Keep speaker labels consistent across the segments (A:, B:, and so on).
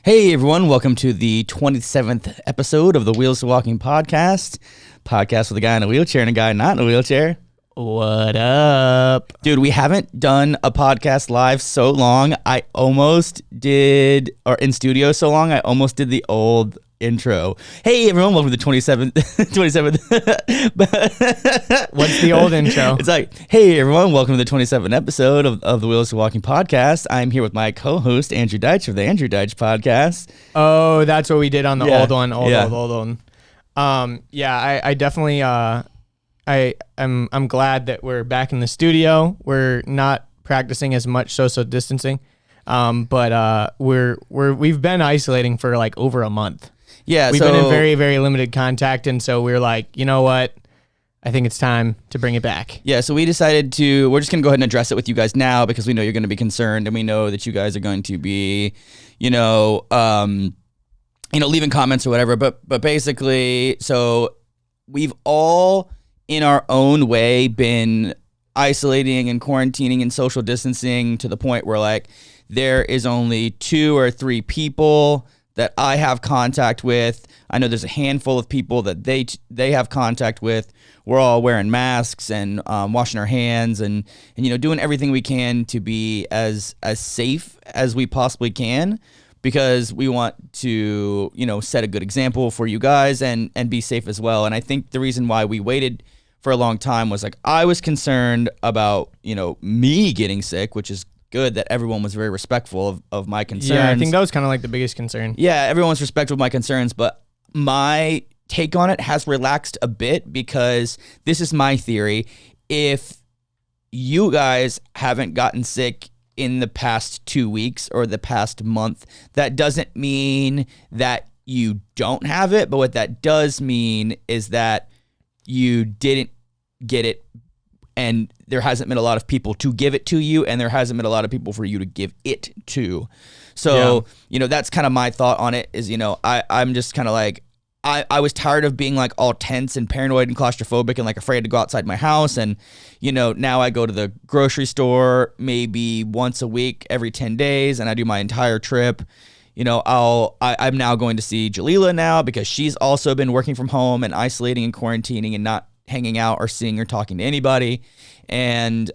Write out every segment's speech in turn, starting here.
A: Hey everyone, welcome to the 27th episode of the Wheels to Walking podcast. Podcast with a guy in a wheelchair and a guy not in a wheelchair.
B: What up?
A: Dude, we haven't done a podcast live so long. I almost did, or in studio so long, I almost did the old intro. Hey everyone, welcome to the 27th.
B: What's the old intro?
A: It's like, hey everyone, welcome to the 27th episode of the Wheels to Walking podcast. I'm here with my co-host Andrew Deitch of the Andrew Deitch podcast.
B: Oh, that's what we did on the
A: Yeah.
B: old one. Old one. I definitely I'm glad that we're back in the studio. We're not practicing as much social distancing. But we've been isolating for like over a month.
A: Yeah,
B: We've been in very, very limited contact, and so we're like, you know what? I think it's time to bring it back.
A: Yeah, so we decided we're just going to go ahead and address it with you guys now because we know you're going to be concerned and we know that you guys are going to be, leaving comments or whatever. But basically, so we've all, in our own way, been isolating and quarantining and social distancing to the point where, like, there is only 2 or 3 people that I have contact with. I know there's a handful of people that they have contact with. We're all wearing masks and washing our hands and doing everything we can to be as safe as we possibly can because we want to set a good example for you guys and be safe as well. And I think the reason why we waited for a long time was like I was concerned about me getting sick, which is good that everyone was very respectful of my concerns.
B: Yeah, I think that was kind of like the biggest concern.
A: Yeah, everyone's respectful of my concerns, but my take on it has relaxed a bit because this is my theory. If you guys haven't gotten sick in the past 2 weeks or the past month, that doesn't mean that you don't have it, but what that does mean is that you didn't get it and there hasn't been a lot of people to give it to you, and there hasn't been a lot of people for you to give it to. So, that's kind of my thought on it is, I'm just kind of like, I was tired of being like all tense and paranoid and claustrophobic and like afraid to go outside my house. And, now I go to the grocery store maybe once a week, every 10 days, and I do my entire trip. I'm now going to see Jalila now because she's also been working from home and isolating and quarantining and not hanging out or seeing or talking to anybody. And,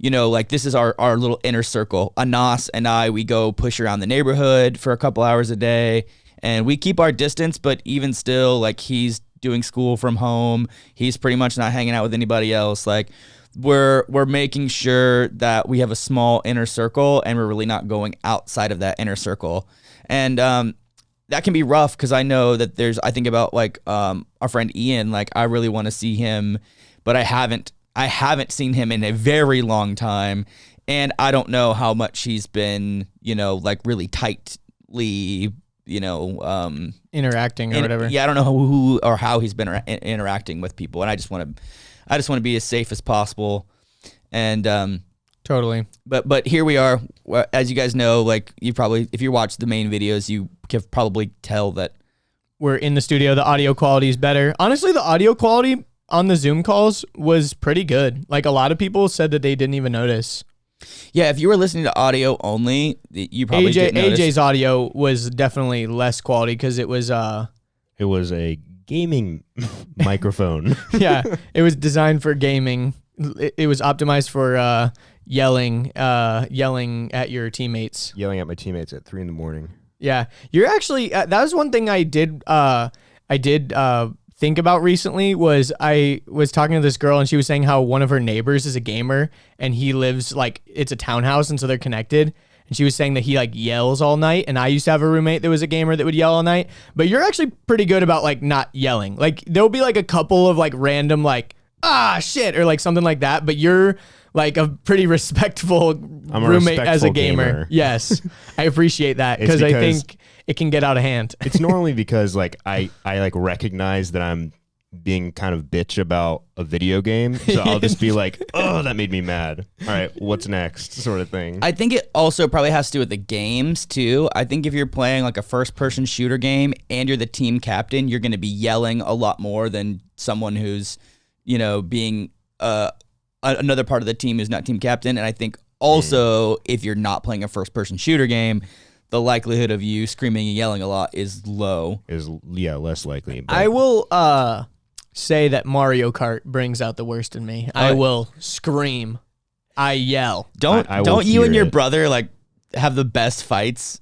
A: this is our little inner circle. Anas and I, we go push around the neighborhood for a couple hours a day and we keep our distance, but even still, like, he's doing school from home. He's pretty much not hanging out with anybody else. Like, we're making sure that we have a small inner circle and we're really not going outside of that inner circle. And, that can be rough because I know that I think about like our friend Ian, like I really want to see him, but I haven't seen him in a very long time. And I don't know how much he's been, like really tightly,
B: interacting or whatever.
A: Yeah, I don't know who or how he's been interacting with people. And I just want to be as safe as possible. And,
B: Totally.
A: But here we are. As you guys know, like you probably, if you watch the main videos, you can probably tell that
B: we're in the studio. The audio quality is better. Honestly, the audio quality on the Zoom calls was pretty good. Like a lot of people said that they didn't even notice.
A: Yeah, if you were listening to audio only, you probably didn't notice.
B: AJ's audio was definitely less quality because it was a
C: gaming microphone.
B: Yeah, it was designed for gaming. It was optimized for yelling at your teammates.
C: Yelling at my teammates at 3 a.m.
B: Yeah, you're actually that was one thing I did think about recently. Was I was talking to this girl and she was saying how one of her neighbors is a gamer and he lives like it's a townhouse and so they're connected. And she was saying that he like yells all night. And I used to have a roommate that was a gamer that would yell all night. But you're actually pretty good about like not yelling. Like there'll be like a couple of like random like shit or like something like that. But you're like a pretty respectful roommate as a gamer. Yes, I appreciate that because I think it can get out of hand.
C: It's normally because like I like recognize that I'm being kind of bitch about a video game, so I'll just be like, oh, that made me mad. All right, what's next, sort of thing.
A: I think it also probably has to do with the games too. I think if you're playing like a first-person shooter game and you're the team captain, you're going to be yelling a lot more than someone who's, being another part of the team who's not team captain. And I think also if you're not playing a first-person shooter game, the likelihood of you screaming and yelling a lot is low.
C: Less likely. But
B: I will say that Mario Kart brings out the worst in me. I will scream. I yell.
C: I will
A: don't you
C: hear
A: and your
C: it.
A: brother like have the best fights?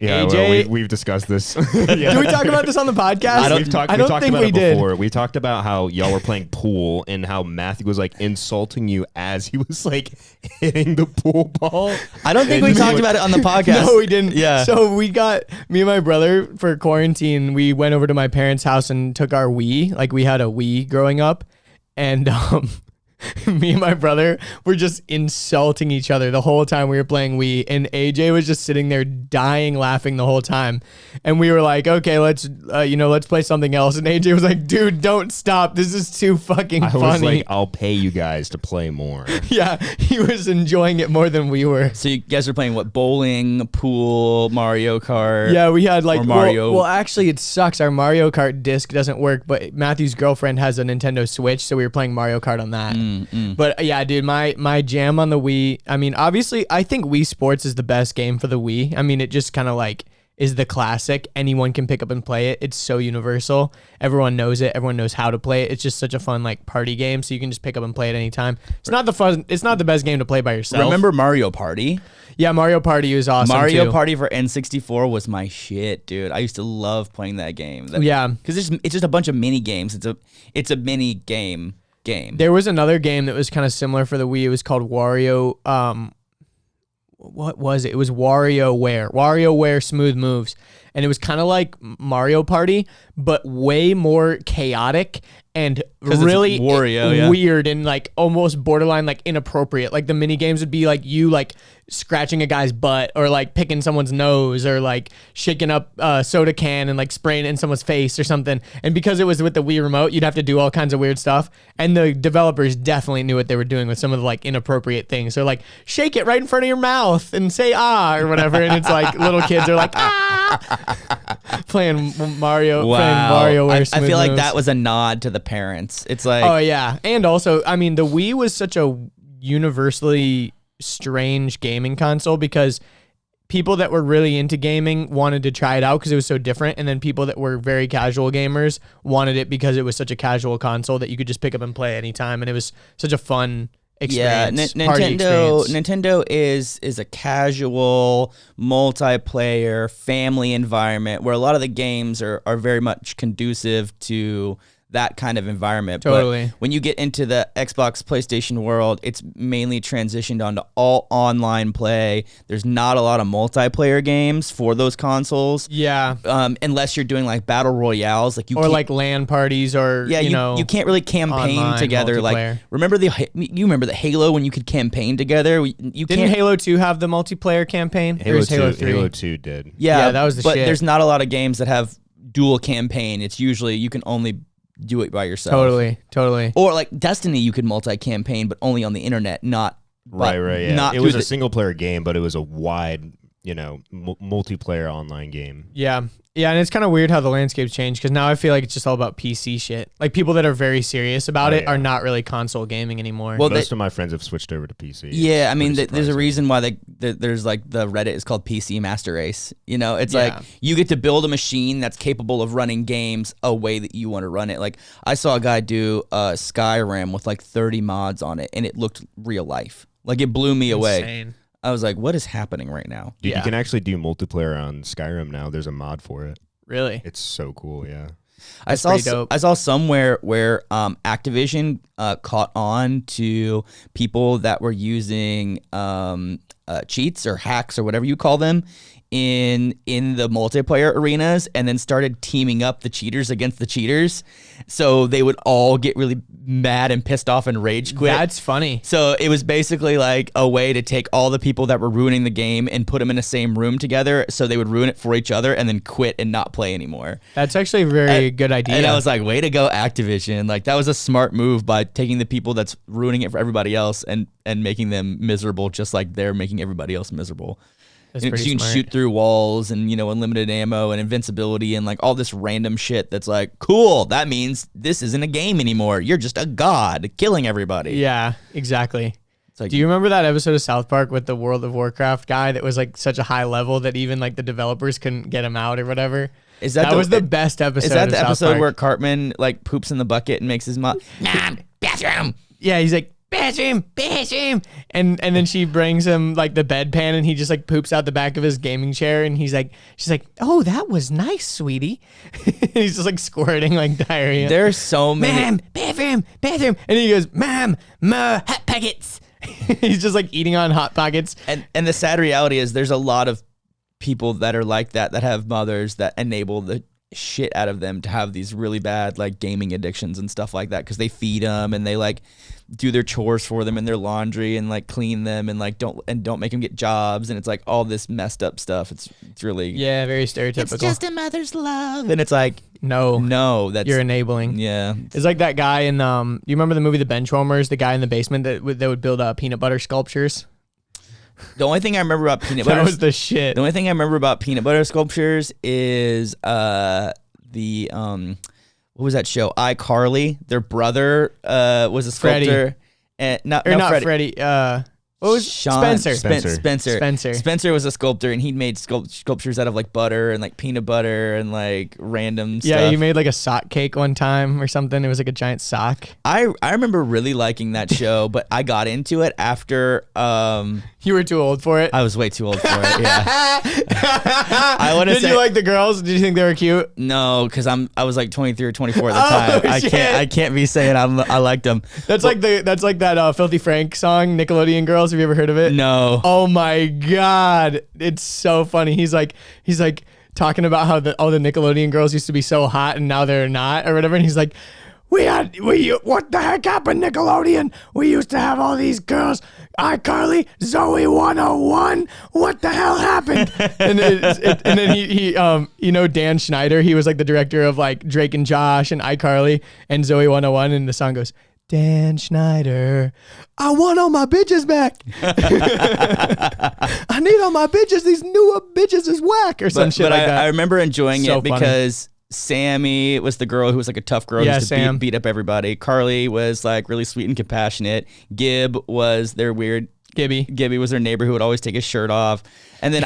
C: Yeah,
B: AJ
C: well, we've discussed this.
B: Did we talk about this on the podcast?
C: We've talked about it before. We talked about how y'all were playing pool and how Matthew was like insulting you as he was like hitting the pool ball.
A: I don't think we talked about it on the podcast.
B: No, we didn't.
A: Yeah.
B: So me and my brother for quarantine, we went over to my parents' house and took our Wii. Like we had a Wii growing up. And me and my brother were just insulting each other the whole time we were playing Wii, and AJ was just sitting there dying laughing the whole time. And we were like, okay, let's play something else. And AJ was like, dude, don't stop. This is too fucking funny.
C: I was like, I'll pay you guys to play more.
B: Yeah, he was enjoying it more than we were.
A: So you guys were playing what? Bowling, pool, Mario Kart.
B: Yeah, we had like
A: or Mario.
B: Well, actually, it sucks. Our Mario Kart disc doesn't work, but Matthew's girlfriend has a Nintendo Switch, so we were playing Mario Kart on that. But yeah, dude, my jam on the Wii. I mean, obviously, I think Wii Sports is the best game for the Wii. I mean, it just kind of like is the classic. Anyone can pick up and play it. It's so universal. Everyone knows it. Everyone knows how to play it. It's just such a fun like party game, so you can just pick up and play it anytime. It's not the best game to play by yourself.
A: Remember Mario Party?
B: Yeah, Mario Party was awesome.
A: Mario Party for N64 was my shit, dude. I used to love playing that game.
B: Yeah,
A: because it's just a bunch of mini games. It's a mini game.
B: There was another game that was kind of similar for the Wii. It was called Wario. What was it? It was WarioWare Smooth Moves, and it was kind of like Mario Party, but way more chaotic and really
A: Wario,
B: weird and like almost borderline like inappropriate. Like the mini games would be like you like scratching a guy's butt or like picking someone's nose or like shaking up a soda can and like spraying it in someone's face or something. And because it was with the Wii remote, you'd have to do all kinds of weird stuff. And the developers definitely knew what they were doing with some of the like inappropriate things. So like shake it right in front of your mouth and say ah or whatever. And it's like little kids are like ah playing Mario.
A: Wow.
B: Playing Mario.
A: I feel like that was a nod to the parents. It's like,
B: oh yeah, and also I mean the Wii was such a universally strange gaming console because people that were really into gaming wanted to try it out because it was so different, and then people that were very casual gamers wanted it because it was such a casual console that you could just pick up and play anytime, and it was such a fun experience.
A: Yeah,
B: party experience.
A: Nintendo is a casual multiplayer family environment where a lot of the games are very much conducive to that kind of environment.
B: Totally.
A: But when you get into the Xbox, PlayStation world, it's mainly transitioned onto all online play. There's not a lot of multiplayer games for those consoles.
B: Yeah.
A: Unless you're doing like battle royales, like
B: like LAN parties, or
A: you can't really campaign together. Like remember the Halo when you could campaign together.
B: Didn't Halo 2 have the multiplayer campaign?
C: Halo 2,
B: 3?
C: Halo 2 did.
B: Yeah, that was the
A: shit. But there's not a lot of games that have dual campaign. It's usually you can only do it by yourself.
B: Totally.
A: Or like Destiny, you could multi-campaign, but only on the internet, not
C: right. Yeah,
A: not
C: it was a single player game, but it was a wide, multiplayer online game.
B: Yeah, and it's kind of weird how the landscape's changed because now I feel like it's just all about PC shit. Like people that are very serious about it are not really console gaming anymore.
C: Well, most of my friends have switched over to PC.
A: Yeah, I mean, there's a reason why there's like the Reddit is called PC Master Race. It's like you get to build a machine that's capable of running games a way that you want to run it. Like I saw a guy do Skyrim with like 30 mods on it, and it looked real life. Like it blew me away. I was like, what is happening right now?
C: Dude, you can actually do multiplayer on Skyrim now. There's a mod for it.
B: Really?
C: It's so cool, yeah.
A: I saw somewhere where Activision caught on to people that were using cheats or hacks or whatever you call them in the multiplayer arenas, and then started teaming up the cheaters against the cheaters, so they would all get really mad and pissed off and rage quit.
B: That's funny.
A: So it was basically like a way to take all the people that were ruining the game and put them in the same room together, so they would ruin it for each other and then quit and not play anymore.
B: That's actually a very good idea.
A: And I was like, way to go, Activision. Like that was a smart move by taking the people that's ruining it for everybody else and making them miserable, just like they're making everybody else miserable.
B: That's
A: you can
B: smart.
A: shoot through walls and unlimited ammo and invincibility and like all this random shit that's like, cool, that means this isn't a game anymore. You're just a god killing everybody.
B: Yeah, exactly.
A: It's like,
B: Do you remember that episode of South Park with the World of Warcraft guy that was like such a high level that even like the developers couldn't get him out or whatever? That was the best episode.
A: Is that
B: of
A: the
B: South
A: episode
B: Park.
A: where Cartman like poops in the bucket and makes his mom bathroom?
B: Yeah, he's like, bathroom. And then she brings him like the bedpan and he just like poops out the back of his gaming chair and she's like, oh, that was nice, sweetie. He's just like squirting like diarrhea.
A: There's so many.
B: Ma'am, bathroom. And he goes, ma'am, hot pockets. He's just like eating on hot pockets.
A: And the sad reality is there's a lot of people that are like that have mothers that enable the shit out of them to have these really bad like gaming addictions and stuff like that because they feed them and they like do their chores for them and their laundry and like clean them and like don't make them get jobs and it's like all this messed up stuff. It's really
B: very stereotypical.
A: It's just a mother's love and it's like
B: no,
A: that's
B: you're enabling.
A: Yeah,
B: it's like that guy in you remember the movie The Benchwarmers, the guy in the basement that would build peanut butter sculptures.
A: The only thing I remember about peanut butter
B: that was the shit.
A: The only thing I remember about peanut butter sculptures is what was that show? iCarly. Their brother was a sculptor.
B: Freddie.
A: Not
B: Freddie. What was Spencer?
A: Spencer was a sculptor, and he made sculptures out of like butter and like peanut butter and like random stuff.
B: Yeah, he made like a sock cake one time or something. It was like a giant sock.
A: I remember really liking that show, but I got into it after.
B: You were too old for it.
A: I was way too old for it. Yeah.
B: Did you like the girls? Did you think they were cute?
A: No, because I was like 23 or 24 at the time. I can't be saying I liked them.
B: That's like that Filthy Frank song, Nickelodeon Girls. Have you ever heard of it?
A: No.
B: Oh my God, it's so funny. He's like talking about how all the Nickelodeon girls used to be so hot and now they're not or whatever, and he's like, what the heck happened, Nickelodeon? We used to have all these girls, iCarly, Zoe 101. What the hell happened? and then he Dan Schneider, he was like the director of like Drake and Josh and iCarly and Zoe 101, and the song goes, Dan Schneider, I want all my bitches back. I need all my bitches. These newer bitches is whack or some shit like that.
A: I remember enjoying
B: So
A: it because Sammy was the girl who was like a tough girl who used to beat up everybody. Carly was like really sweet and compassionate. Gib was their weird... Gibby was their neighbor who would always take his shirt off. And then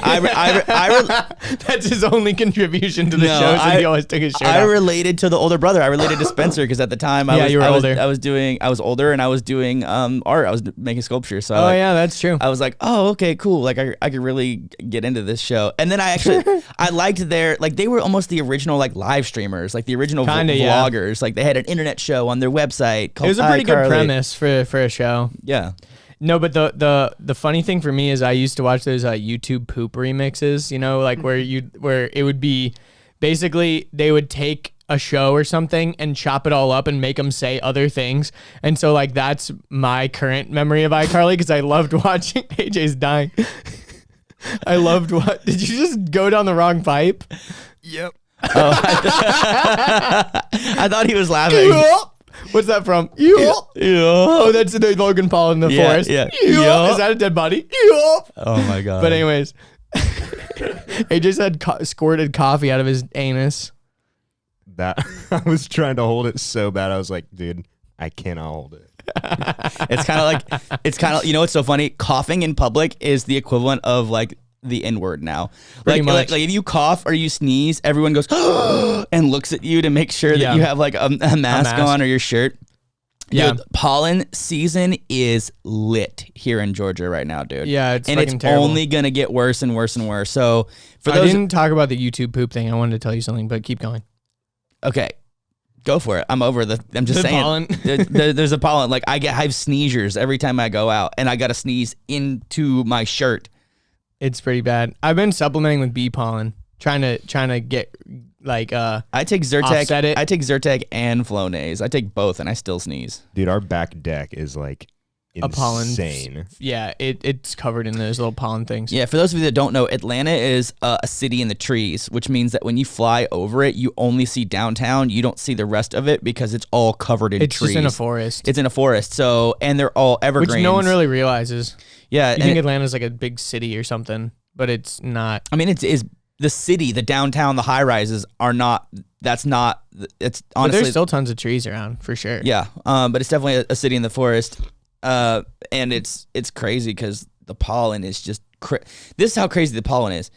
B: that's his only contribution to the show. So he always took his shirt off.
A: I related to the older brother. I related to Spencer because at the time I was older and I was doing art. I was making sculptures. So
B: that's true.
A: I was like, oh, okay, cool. Like I could really get into this show. And then I liked they were almost the original like live streamers, like the original vloggers. Like they had an internet show on their website called
B: It was a pretty good premise for a show.
A: Yeah.
B: No, but the funny thing for me is I used to watch those YouTube poop remixes, like where it would be basically they would take a show or something and chop it all up and make them say other things. And so like that's my current memory of iCarly because I loved watching AJ's dying. I loved did you just go down the wrong pipe?
A: Yep. Oh, I thought he was laughing.
B: What's that from? Oh, that's the Logan Paul in the forest.
A: Yeah.
B: Is that a dead body?
A: Oh my God.
B: But anyways, he just had squirted coffee out of his anus.
C: That I was trying to hold it so bad. I was like, dude, I cannot hold it.
A: It's kind of you know what's so funny? Coughing in public is the equivalent of like the N-word now. Like if you cough or you sneeze, everyone goes and looks at you to make sure that you have like a mask on or your shirt.
B: Yeah.
A: Dude, pollen season is lit here in Georgia right now, dude.
B: Yeah, it's
A: terrible. Only gonna get worse and worse and worse. So
B: I didn't talk about the YouTube poop thing. I wanted to tell you something, but keep going.
A: Okay. Go for it. I'm just saying.
B: Pollen.
A: There's a pollen. Like I have sneezers every time I go out and I gotta sneeze into my shirt.
B: It's pretty bad. I've been supplementing with bee pollen, trying to get like
A: I take Zyrtec.
B: offset it.
A: I take Zyrtec and Flonase. I take both and I still sneeze.
C: Dude, our back deck is like insane.
B: A pollen. Yeah, it's covered in those little pollen things.
A: Yeah, for those of you that don't know, Atlanta is a city in the trees, which means that when you fly over it, you only see downtown. You don't see the rest of it because it's all covered in trees.
B: It's just in a forest.
A: It's in a forest. So, and they're all evergreens.
B: Which no one really realizes.
A: Yeah.
B: You think Atlanta's like a big city or something, but it's not.
A: I mean, it's the city, the downtown, the high rises are not. It's honestly.
B: But there's still tons of trees around for sure.
A: Yeah, but it's definitely a city in the forest. And it's crazy because the pollen is just this is how crazy the pollen is.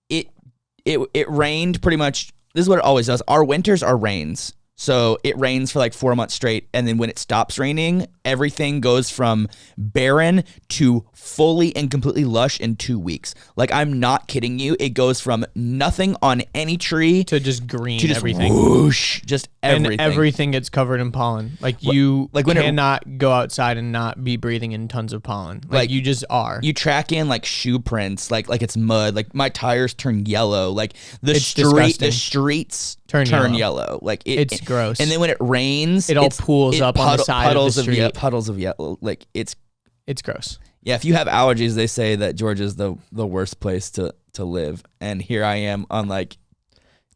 A: It rained pretty much. This is what it always does. Our winters are rains. So it rains for like 4 months straight, and then when it stops raining, everything goes from barren to fully and completely lush in 2 weeks. Like, I'm not kidding you. It goes from nothing on any tree
B: to just green,
A: to just
B: everything.
A: whoosh, just everything.
B: And everything gets covered in pollen. Like, you
A: like when
B: cannot go outside and not be breathing in tons of pollen. Like you just are.
A: You track in like shoe prints, like it's mud. Like my tires turn yellow. Like the
B: disgusting.
A: streets
B: turn
A: yellow. Like
B: it's gross.
A: And then when it rains,
B: it all pools up on the side of the street.
A: Puddles of yellow. Like it's
B: gross.
A: Yeah, if you have allergies, they say that Georgia's the worst place to live. And here I am on like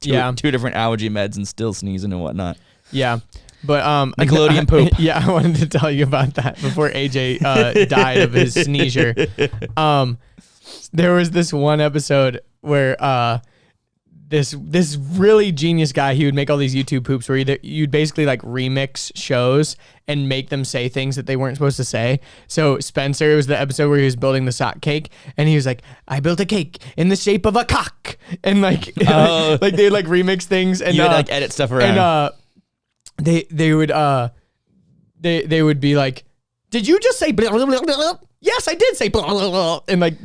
A: two different allergy meds and still sneezing and whatnot.
B: Yeah. But
A: Nickelodeon poop.
B: Yeah, I wanted to tell you about that before AJ died of his sneezer. There was this one episode where this really genius guy, he would make all these YouTube poops where you'd basically like remix shows and make them say things that they weren't supposed to say. So Spencer, it was the episode where he was building the sock cake, and he was like, I built a cake in the shape of a cock. And like, like they'd like remix things and
A: you would like edit stuff around.
B: And they would be like, did you just say blah, blah, blah, blah? Yes, I did say blah, blah, blah. And like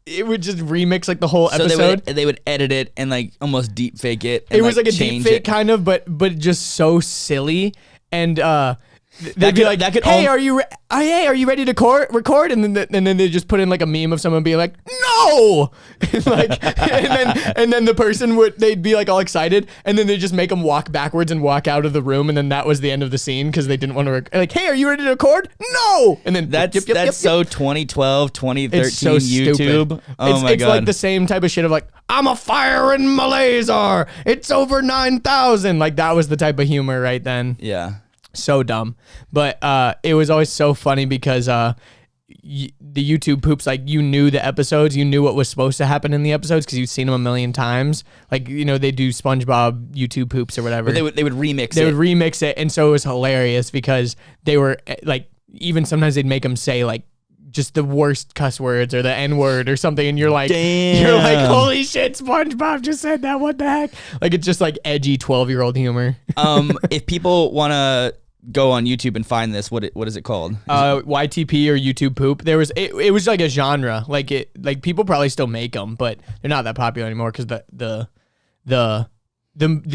B: it would just remix like the whole episode.
A: So they would edit it and like almost deep fake it.
B: And it was like a deep fake kind of, but just so silly. And they'd be like, "Hey, are you ready to record?" And then they just put in like a meme of someone being like, "No!" and like, and then the person they'd be like all excited, and then they just make them walk backwards and walk out of the room, and then that was the end of the scene because they didn't want to like, "Hey, are you ready to record?" No! And then
A: that's so 2012, 2013
B: it's so
A: YouTube.
B: Stupid.
A: Oh my
B: it's
A: god!
B: It's like the same type of shit of like, "I'm a firing my laser. It's over 9,000." Like that was the type of humor right then.
A: Yeah.
B: So dumb. But it was always so funny because the YouTube poops, like you knew the episodes, you knew what was supposed to happen in the episodes because you'd seen them a million times. Like, you know, they do SpongeBob YouTube poops or whatever.
A: But they would remix it.
B: They would remix it. And so it was hilarious because they were like, even sometimes they'd make them say like just the worst cuss words or the N-word or something. And you're like, holy shit, SpongeBob just said that. What the heck? Like, it's just like edgy 12-year-old humor.
A: If people want to go on YouTube and find this, what is it called?
B: YTP or YouTube poop. There was it was like a genre. Like people probably still make them, but they're not that popular anymore because the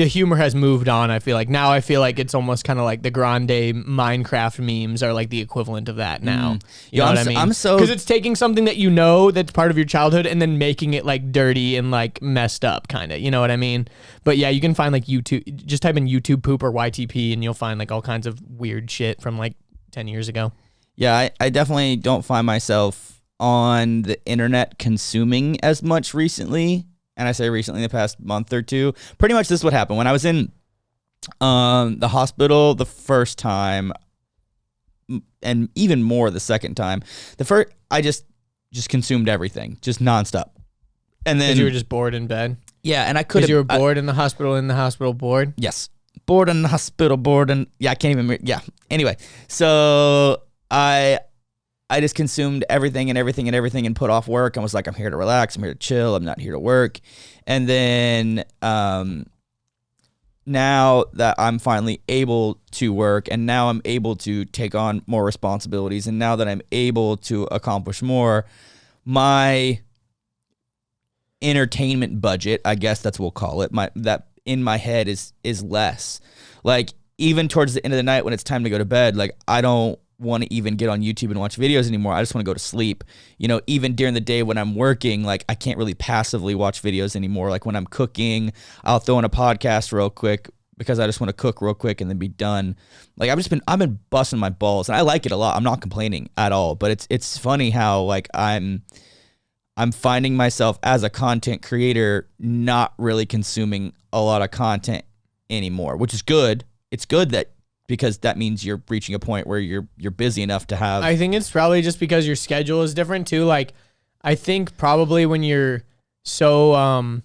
B: humor has moved on. I feel like now it's almost kind of like the grande Minecraft memes are like the equivalent of that now. You know what I mean? Because it's taking something that you know that's part of your childhood and then making it like dirty and like messed up kind of. You know what I mean? But yeah, you can find like YouTube. Just type in YouTube poop or YTP and you'll find like all kinds of weird shit from like 10 years ago.
A: Yeah, I definitely don't find myself on the internet consuming as much recently. And I say recently, the past month or two. Pretty much this is what happened. When I was in the hospital the first time, and even more the second time, I just consumed everything, just nonstop. And then
B: because you were just bored in bed?
A: Yeah, and I could have...
B: you were bored in the hospital bored?
A: Yes. Bored in the hospital, bored and... Yeah, I can't even... Yeah. Anyway, so I just consumed everything and put off work. I was like, I'm here to relax. I'm here to chill. I'm not here to work. And then now that I'm finally able to work and now I'm able to take on more responsibilities and now that I'm able to accomplish more, my entertainment budget, I guess that's what we'll call it, that in my head is less. Like even towards the end of the night when it's time to go to bed, like I don't want to even get on YouTube and watch videos anymore. I just want to go to sleep. You know, even during the day when I'm working, like I can't really passively watch videos anymore. Like when I'm cooking, I'll throw in a podcast real quick because I just want to cook real quick and then be done. Like I've been busting my balls and I like it a lot. I'm not complaining at all, but it's funny how like I'm finding myself as a content creator not really consuming a lot of content anymore, which is good. It's good because that means you're reaching a point where you're busy enough to have...
B: I think it's probably just because your schedule is different too. Like, I think probably when you're so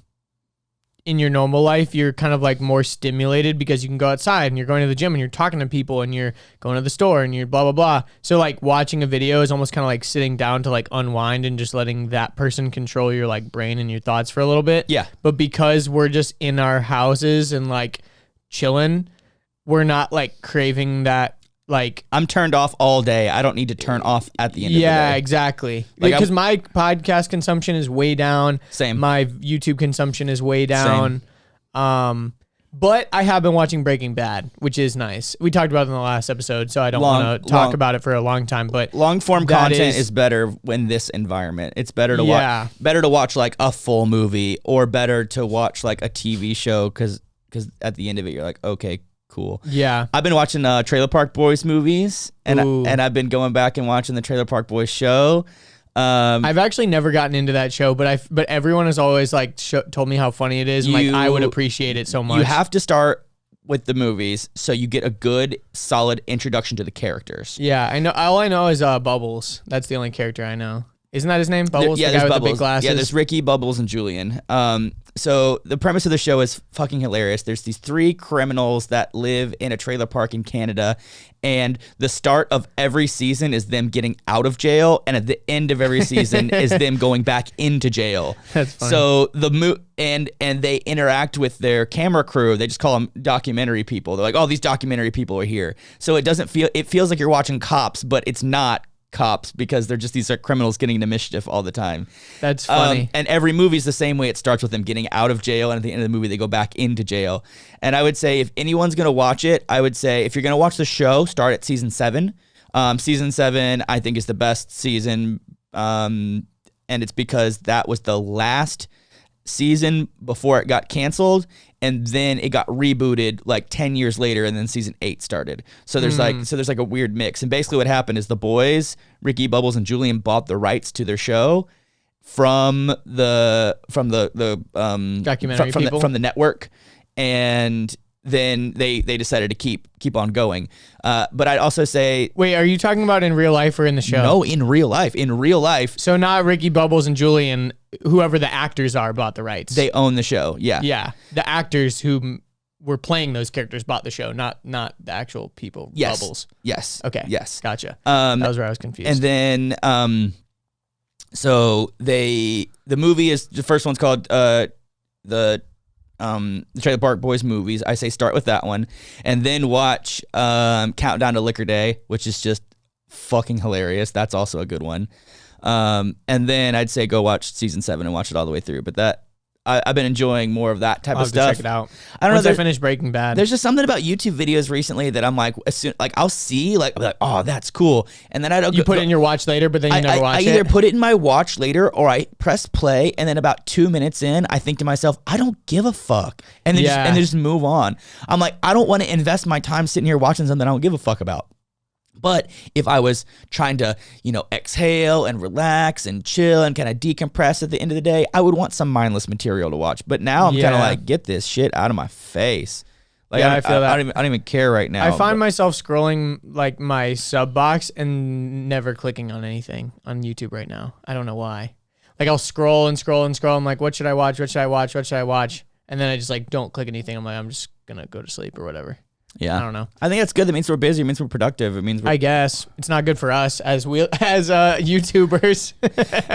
B: in your normal life, you're kind of like more stimulated because you can go outside and you're going to the gym and you're talking to people and you're going to the store and you're blah, blah, blah. So like watching a video is almost kind of like sitting down to like unwind and just letting that person control your like brain and your thoughts for a little bit.
A: Yeah.
B: But because we're just in our houses and like chilling, we're not like craving that. Like
A: I'm turned off all day. I don't need to turn off at the end of the day.
B: Yeah, exactly.
A: Like,
B: because my podcast consumption is way down.
A: Same.
B: My YouTube consumption is way down. But I have been watching Breaking Bad, which is nice. We talked about it in the last episode, so I don't want to talk about it for a long time. But
A: long form content is better in this environment. It's better to watch like a full movie, or better to watch like a TV show because at the end of it you're like, okay, cool.
B: Yeah.
A: I've been watching Trailer Park Boys movies, and I've been going back and watching the Trailer Park Boys show.
B: I've actually never gotten into that show, but everyone has always like told me how funny it is, and like I would appreciate it so much.
A: You have to start with the movies so you get a good, solid introduction to the characters.
B: Yeah, I know. All I know is Bubbles. That's the only character I know. Isn't that his name? Bubbles?
A: Yeah,
B: the guy with
A: Bubbles.
B: the big glasses?
A: Yeah, there's Ricky, Bubbles, and Julian. So the premise of the show is fucking hilarious. There's these 3 criminals that live in a trailer park in Canada, and the start of every season is them getting out of jail, and at the end of every season is them going back into jail.
B: That's funny.
A: So and they interact with their camera crew. They just call them documentary people. They're like, oh, these documentary people are here. So it feels like you're watching Cops, but it's not cops because they're just these criminals getting into mischief all the time.
B: That's funny.
A: And every movie's the same way. It starts with them getting out of jail, and at the end of the movie they go back into jail. And I would say if anyone's gonna watch it, I would say if you're gonna watch the show, start at season 7. Season 7 I think is the best season, and it's because that was the last season before it got canceled, and then it got rebooted like 10 years later, and then season 8 started. So there's like a weird mix. And basically what happened is the boys, Ricky, Bubbles, and Julian, bought the rights to their show from the
B: documentary people?
A: from the network, and then they decided to keep on going. But I'd also say,
B: wait, are you talking about in real life or in the show?
A: No, in real life. In real life.
B: So not Ricky, Bubbles, and Julian, whoever the actors are, bought the rights.
A: They own the show. Yeah.
B: Yeah. The actors who were playing those characters bought the show, not the actual people.
A: Yes.
B: Bubbles.
A: Yes.
B: Okay.
A: Yes.
B: Gotcha. That was where I was confused.
A: And then, so the movie is, the first one's called the Trailer Park Boys movies. I say start with that one, and then watch Countdown to Liquor Day, which is just fucking hilarious. That's also a good one. And then I'd say go watch season 7 and watch it all the way through. But that I've been enjoying more of that type
B: I'll
A: of stuff.
B: Check it out.
A: I don't
B: Once
A: know.
B: I finish Breaking Bad.
A: There's just something about YouTube videos recently that I'm like, I'll see, like, I'm like, oh, that's cool, and then I don't.
B: You put it in your watch later, but then you never watch it.
A: I either put it in my watch later, or I press play, and then about 2 minutes in, I think to myself, I don't give a fuck, and then just move on. I'm like, I don't want to invest my time sitting here watching something I don't give a fuck about. But if I was trying to, exhale and relax and chill and kind of decompress at the end of the day, I would want some mindless material to watch. But now I'm kind of like, get this shit out of my face. Like,
B: I feel that.
A: I don't even care right now.
B: I find myself scrolling like my sub box and never clicking on anything on YouTube right now. I don't know why. Like I'll scroll and scroll and scroll. I'm like, what should I watch? What should I watch? What should I watch? And then I just like don't click anything. I'm like, I'm just gonna go to sleep or whatever.
A: Yeah,
B: I don't know.
A: I think that's good. That means we're busy. It means we're productive. It means I
B: guess it's not good for us as YouTubers.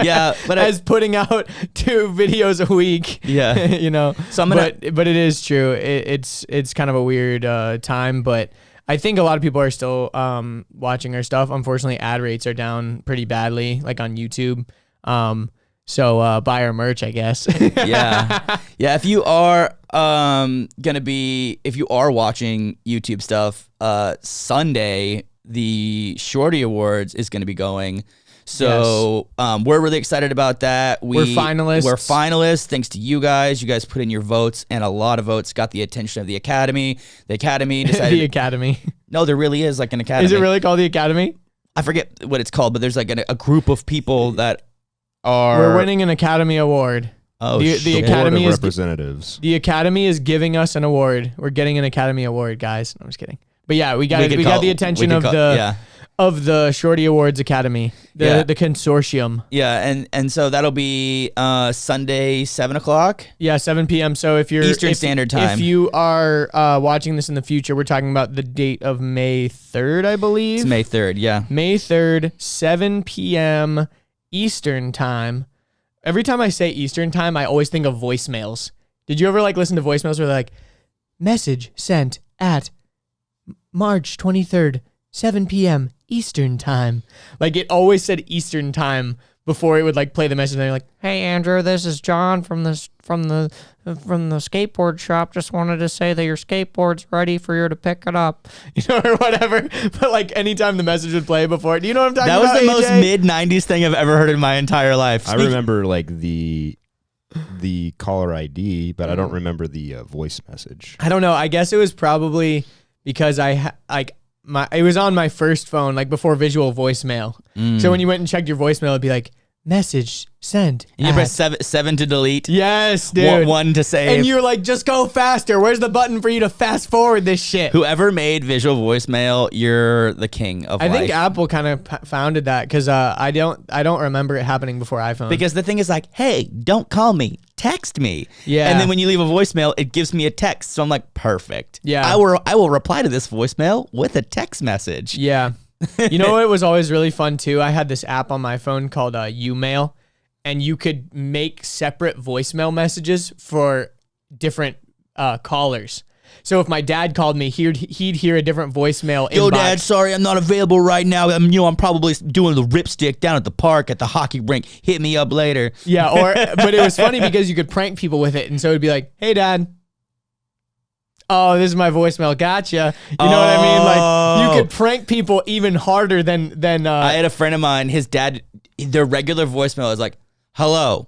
A: Yeah, but
B: as putting out 2 videos a week.
A: Yeah,
B: So but it is true. It's kind of a weird time, but I think a lot of people are still watching our stuff. Unfortunately, ad rates are down pretty badly, like on YouTube. So buy our merch, I guess.
A: Yeah. If you are if you are watching YouTube stuff, Sunday the Shorty Awards is gonna be going. So we're really excited about that.
B: We're finalists.
A: We're finalists. Thanks to you guys. You guys put in your votes, and a lot of votes got the attention of the Academy. The Academy decided.
B: The Academy.
A: No, there really is like an Academy.
B: Is it really called the Academy?
A: I forget what it's called, but there's like a group of people that are.
B: We're winning an Academy Award.
A: Oh,
B: the Academy is
C: representatives.
B: The Academy is giving us an award. We're getting an Academy Award, guys. No, I'm just kidding. But yeah, we got the attention of Of the Shorty Awards Academy, the consortium.
A: Yeah, and so that'll be Sunday, 7:00.
B: Yeah, 7 p.m. So if you're
A: Eastern Standard Time.
B: If you are watching this in the future, we're talking about the date of May 3rd, I believe.
A: It's May 3rd, yeah.
B: May 3rd, 7 p.m. Eastern Time. Every time I say Eastern Time, I always think of voicemails. Did you ever like listen to voicemails where they're like, message sent at March 23rd, 7 p.m. Eastern Time? Like, it always said Eastern Time before it would like play the message. And they're like, "Hey Andrew, this is John from the skateboard shop. Just wanted to say that your skateboard's ready for you to pick it up," or whatever. But like anytime the message would play before, do you know what I'm talking about?
A: That was the
B: AJ?
A: most mid-90s thing I've ever heard in my entire life.
C: I remember like the caller ID, but I don't remember the voice message.
B: I don't know. I guess it was probably because it was on my first phone, like before visual voicemail. So when you went and checked your voicemail, it'd be like, message sent.
A: And you press seven to delete.
B: Yes, dude.
A: One to save.
B: And you're like, just go faster. Where's the button for you to fast forward this shit?
A: Whoever made visual voicemail, you're the king of life.
B: I think Apple kind of founded that because I don't remember it happening before iPhone.
A: Because the thing is like, hey, don't call me, text me.
B: Yeah.
A: And then when you leave a voicemail, it gives me a text. So I'm like, perfect.
B: Yeah.
A: I will reply to this voicemail with a text message.
B: Yeah. You know what was always really fun too? I had this app on my phone called Umail, and you could make separate voicemail messages for different callers. So if my dad called me, he'd hear a different voicemail.
A: Yo,
B: inbox.
A: Dad, sorry, I'm not available right now. I'm probably doing the ripstick down at the park at the hockey rink. Hit me up later.
B: Yeah, but it was funny because you could prank people with it, and so it'd be like, "Hey, Dad. Oh, this is my voicemail. Gotcha." You know what I mean? Like, you could prank people even harder than.
A: I had a friend of mine. His dad, their regular voicemail is like, "Hello,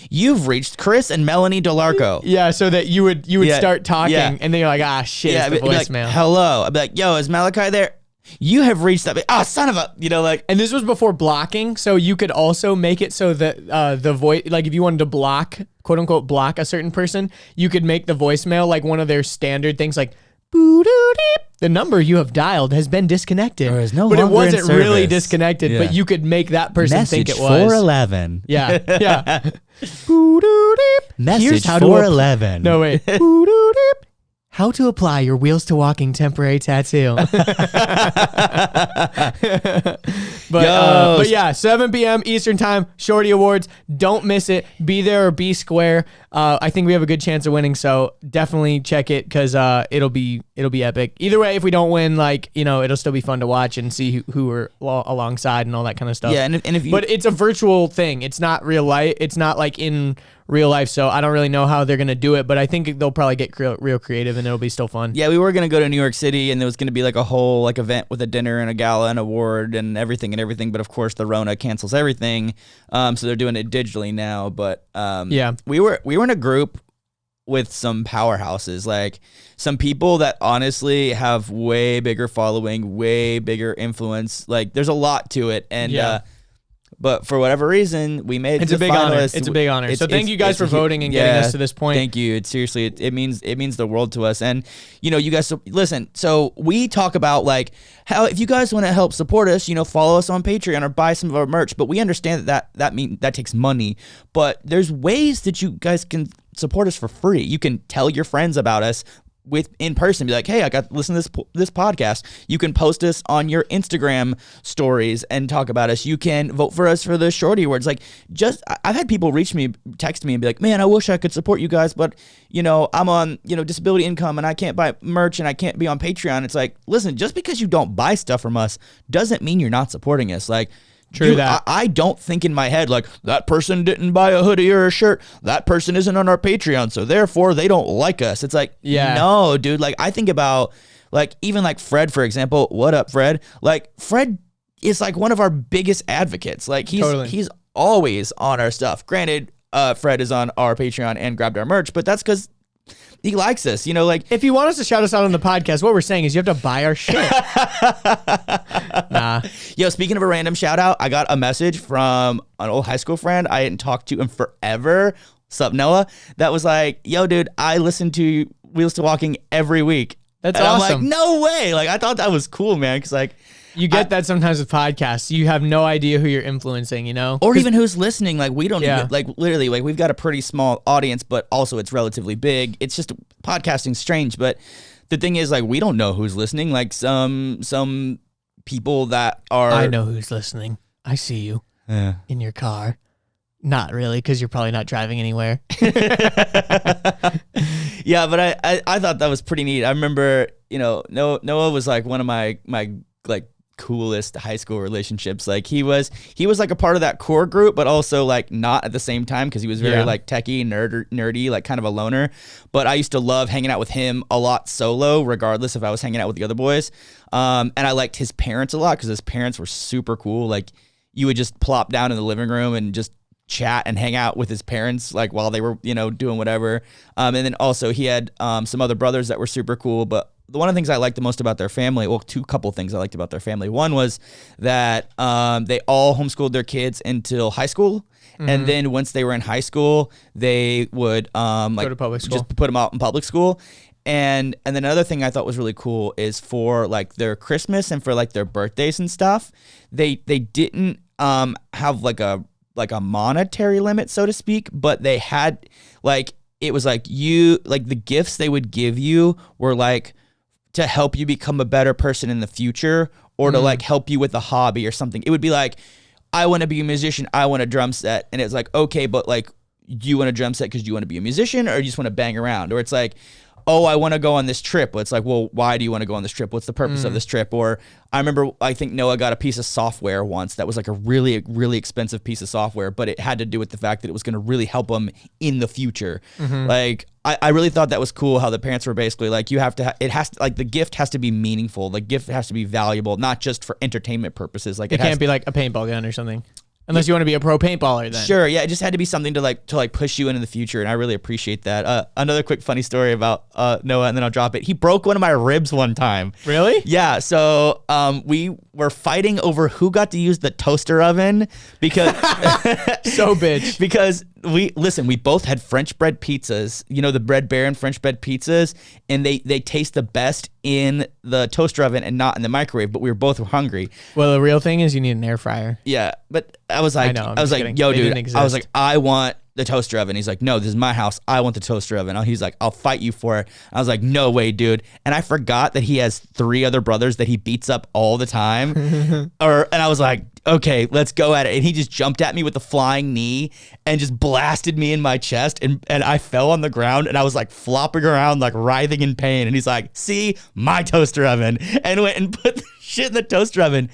A: you've reached Chris and Melanie DeLarco."
B: Yeah, so that you would start talking, and then you're like, "Ah, shit, it's the
A: it'd be like,
B: voicemail."
A: "Hello," I'd be like, "Yo, is Malachi there? You have reached that." Oh, son of a, like.
B: And this was before blocking, so you could also make it so that the voice, like if you wanted to block, quote unquote, block a certain person, you could make the voicemail like one of their standard things, like boo-doo-deep. The number you have dialed has been disconnected.
A: Or is no
B: but it
A: longer in
B: wasn't really
A: service.
B: disconnected,
A: Yeah.
B: but you could make that person
A: Message
B: think it was.
A: 411.
B: Yeah, yeah. Boo-doo-deep.
A: Message
B: Here's how to
A: 411.
B: No, wait. Boo-doo-deep. How to apply your Wheels to Walking temporary tattoo. But yeah, 7 p.m. Eastern Time, Shorty Awards. Don't miss it. Be there or be square. I think we have a good chance of winning, so definitely check it because it'll be epic. Either way, if we don't win, it'll still be fun to watch and see who we're alongside and all that kind of stuff.
A: Yeah, and if you,
B: but it's a virtual thing. It's not real life. It's not like in real life, so I don't really know how they're gonna do it, but I think they'll probably get real creative and it'll be still fun.
A: Yeah, we were gonna go to New York City and there was gonna be like a whole event with a dinner and a gala and award and everything, but of course the Rona cancels everything, so they're doing it digitally now. But
B: yeah,
A: we were in a group with some powerhouses, like some people that honestly have way bigger following, way bigger influence. Like there's a lot to it, and but for whatever reason, we made
B: it's
A: the
B: a big
A: finalists.
B: honor. It's a big honor. So thank you guys for voting and getting us to this point.
A: Thank you. It means the world to us. And you guys listen. So we talk about like how if you guys want to help support us, follow us on Patreon or buy some of our merch. But we understand that takes money. But there's ways that you guys can support us for free. You can tell your friends about us in person, be like, hey, I got to listen to this podcast. You can post us on your Instagram stories and talk about us. You can vote for us for the Shorty Awards. Like, I've had people text me and be like, man, I wish I could support you guys, but I'm on disability income and I can't buy merch and I can't be on Patreon. It's like, listen, just because you don't buy stuff from us doesn't mean you're not supporting us. Like,
B: True that.
A: I don't think in my head like that person didn't buy a hoodie or a shirt. That person isn't on our Patreon, so therefore they don't like us. It's like, no, dude. Like I think about like even like Fred, for example. What up, Fred? Like Fred is like one of our biggest advocates. Like he's always on our stuff. Granted, Fred is on our Patreon and grabbed our merch, but that's because he likes us, like
B: if you want us to shout us out on the podcast, what we're saying is you have to buy our shit. Nah.
A: Yo, speaking of a random shout out, I got a message from an old high school friend. I hadn't talked to in forever. Sup, Noah? That was like, yo, dude, I listen to Wheels to Walking every week.
B: That's
A: and
B: awesome.
A: I'm like, no way. Like, I thought that was cool, man. Cause like,
B: You get that sometimes with podcasts. You have no idea who you're influencing, you know?
A: Or even who's listening. Like, we don't
B: Yeah.
A: even, like, literally, like, we've got a pretty small audience, but also it's relatively big. It's just podcasting's strange. But the thing is, like, we don't know who's listening. Like, some people that are.
B: I know who's listening. I see you in your car. Not really, because you're probably not driving anywhere.
A: Yeah, but I thought that was pretty neat. I remember, you know, Noah was like one of my like coolest high school relationships. Like he was like a part of that core group, but also like not at the same time because he was very like techie, nerdy, like kind of a loner. But I used to love hanging out with him a lot solo, regardless if I was hanging out with the other boys. And I liked his parents a lot because his parents were super cool. Like you would just plop down in the living room and just chat and hang out with his parents like while they were, you know, doing whatever. And then also he had some other brothers that were super cool. But one of the things I liked the most about their family, well, couple things I liked about their family. One was that they all homeschooled their kids until high school. And then once they were in high school, they would like
B: go to public school.
A: Just put them out in public school. And then another thing I thought was really cool is for like their Christmas and for like their birthdays and stuff, they didn't have like a monetary limit, so to speak, but they had like, it was like the gifts they would give you were like to help you become a better person in the future or to like help you with a hobby or something. It would be like, I want to be a musician. I want a drum set. And it's like, okay, but like, do you want a drum set because you want to be a musician or you just want to bang around? Or it's like, oh, I want to go on this trip. Well, it's like, well, why do you want to go on this trip? What's the purpose of this trip? Or I remember, I think Noah got a piece of software once that was like a really, really expensive piece of software, but it had to do with the fact that it was going to really help him in the future. Like, I really thought that was cool how the parents were basically like, you have to, it has to, like, the gift has to be meaningful. The gift has to be valuable, not just for entertainment purposes. Like,
B: It can't be like a paintball gun or something. Unless you want to be a pro paintballer then.
A: Sure, yeah, it just had to be something to push you into the future, and I really appreciate that. Another quick funny story about Noah, and then I'll drop it. He broke one of my ribs one time.
B: Really?
A: Yeah, so we were fighting over who got to use the toaster oven because
B: So bitch.
A: because we both had French bread pizzas, you know, the Bread Baron French bread pizzas, and they taste the best in the toaster oven and not in the microwave, but we were both hungry.
B: Well, the real thing is you need an air fryer.
A: Yeah, but I was like,
B: I'm
A: I was
B: just
A: like,
B: kidding.
A: yo,
B: They
A: dude,
B: didn't
A: I was
B: exist.
A: like, I want the toaster oven. He's like, no, this is my house. I want the toaster oven. He's like, I'll fight you for it. I was like, no way, dude. And I forgot that he has 3 other brothers that he beats up all the time. And I was like, okay, let's go at it. And he just jumped at me with the flying knee and just blasted me in my chest. And I fell on the ground and I was like flopping around, like writhing in pain. And he's like, see, my toaster oven. And went and put the shit in the toaster oven.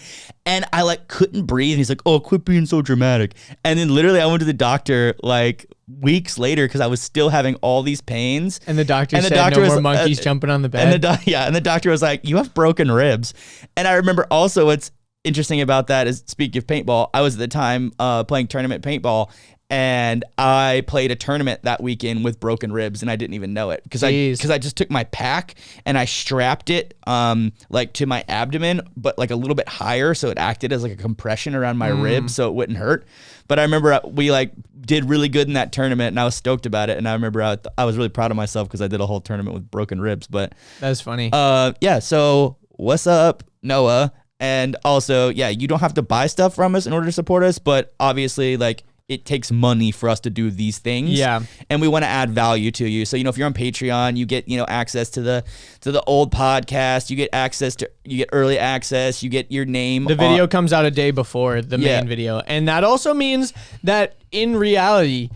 A: And I like couldn't breathe. He's like, oh, quit being so dramatic. And then literally I went to the doctor like weeks later because I was still having all these pains.
B: And the doctor said
A: doctor
B: no
A: was,
B: more monkeys jumping on the bed.
A: And the doctor was like, you have broken ribs. And I remember also what's interesting about that is, speaking of paintball, I was at the time playing tournament paintball, and I played a tournament that weekend with broken ribs, and I didn't even know it because I just took my pack and I strapped it like to my abdomen, but like a little bit higher, so it acted as like a compression around my ribs, so it wouldn't hurt. But I remember we like did really good in that tournament, and I was stoked about it. And I remember I was really proud of myself because I did a whole tournament with broken ribs. But
B: That's funny.
A: yeah. So what's up, Noah? And also, yeah, you don't have to buy stuff from us in order to support us, but obviously, like, it takes money for us to do these things.
B: Yeah.
A: And we want to add value to you. So, you know, if you're on Patreon, you get, you know, access to the old podcast, you get early access, you get your name.
B: The video comes out a day before the main video. And that also means that in reality,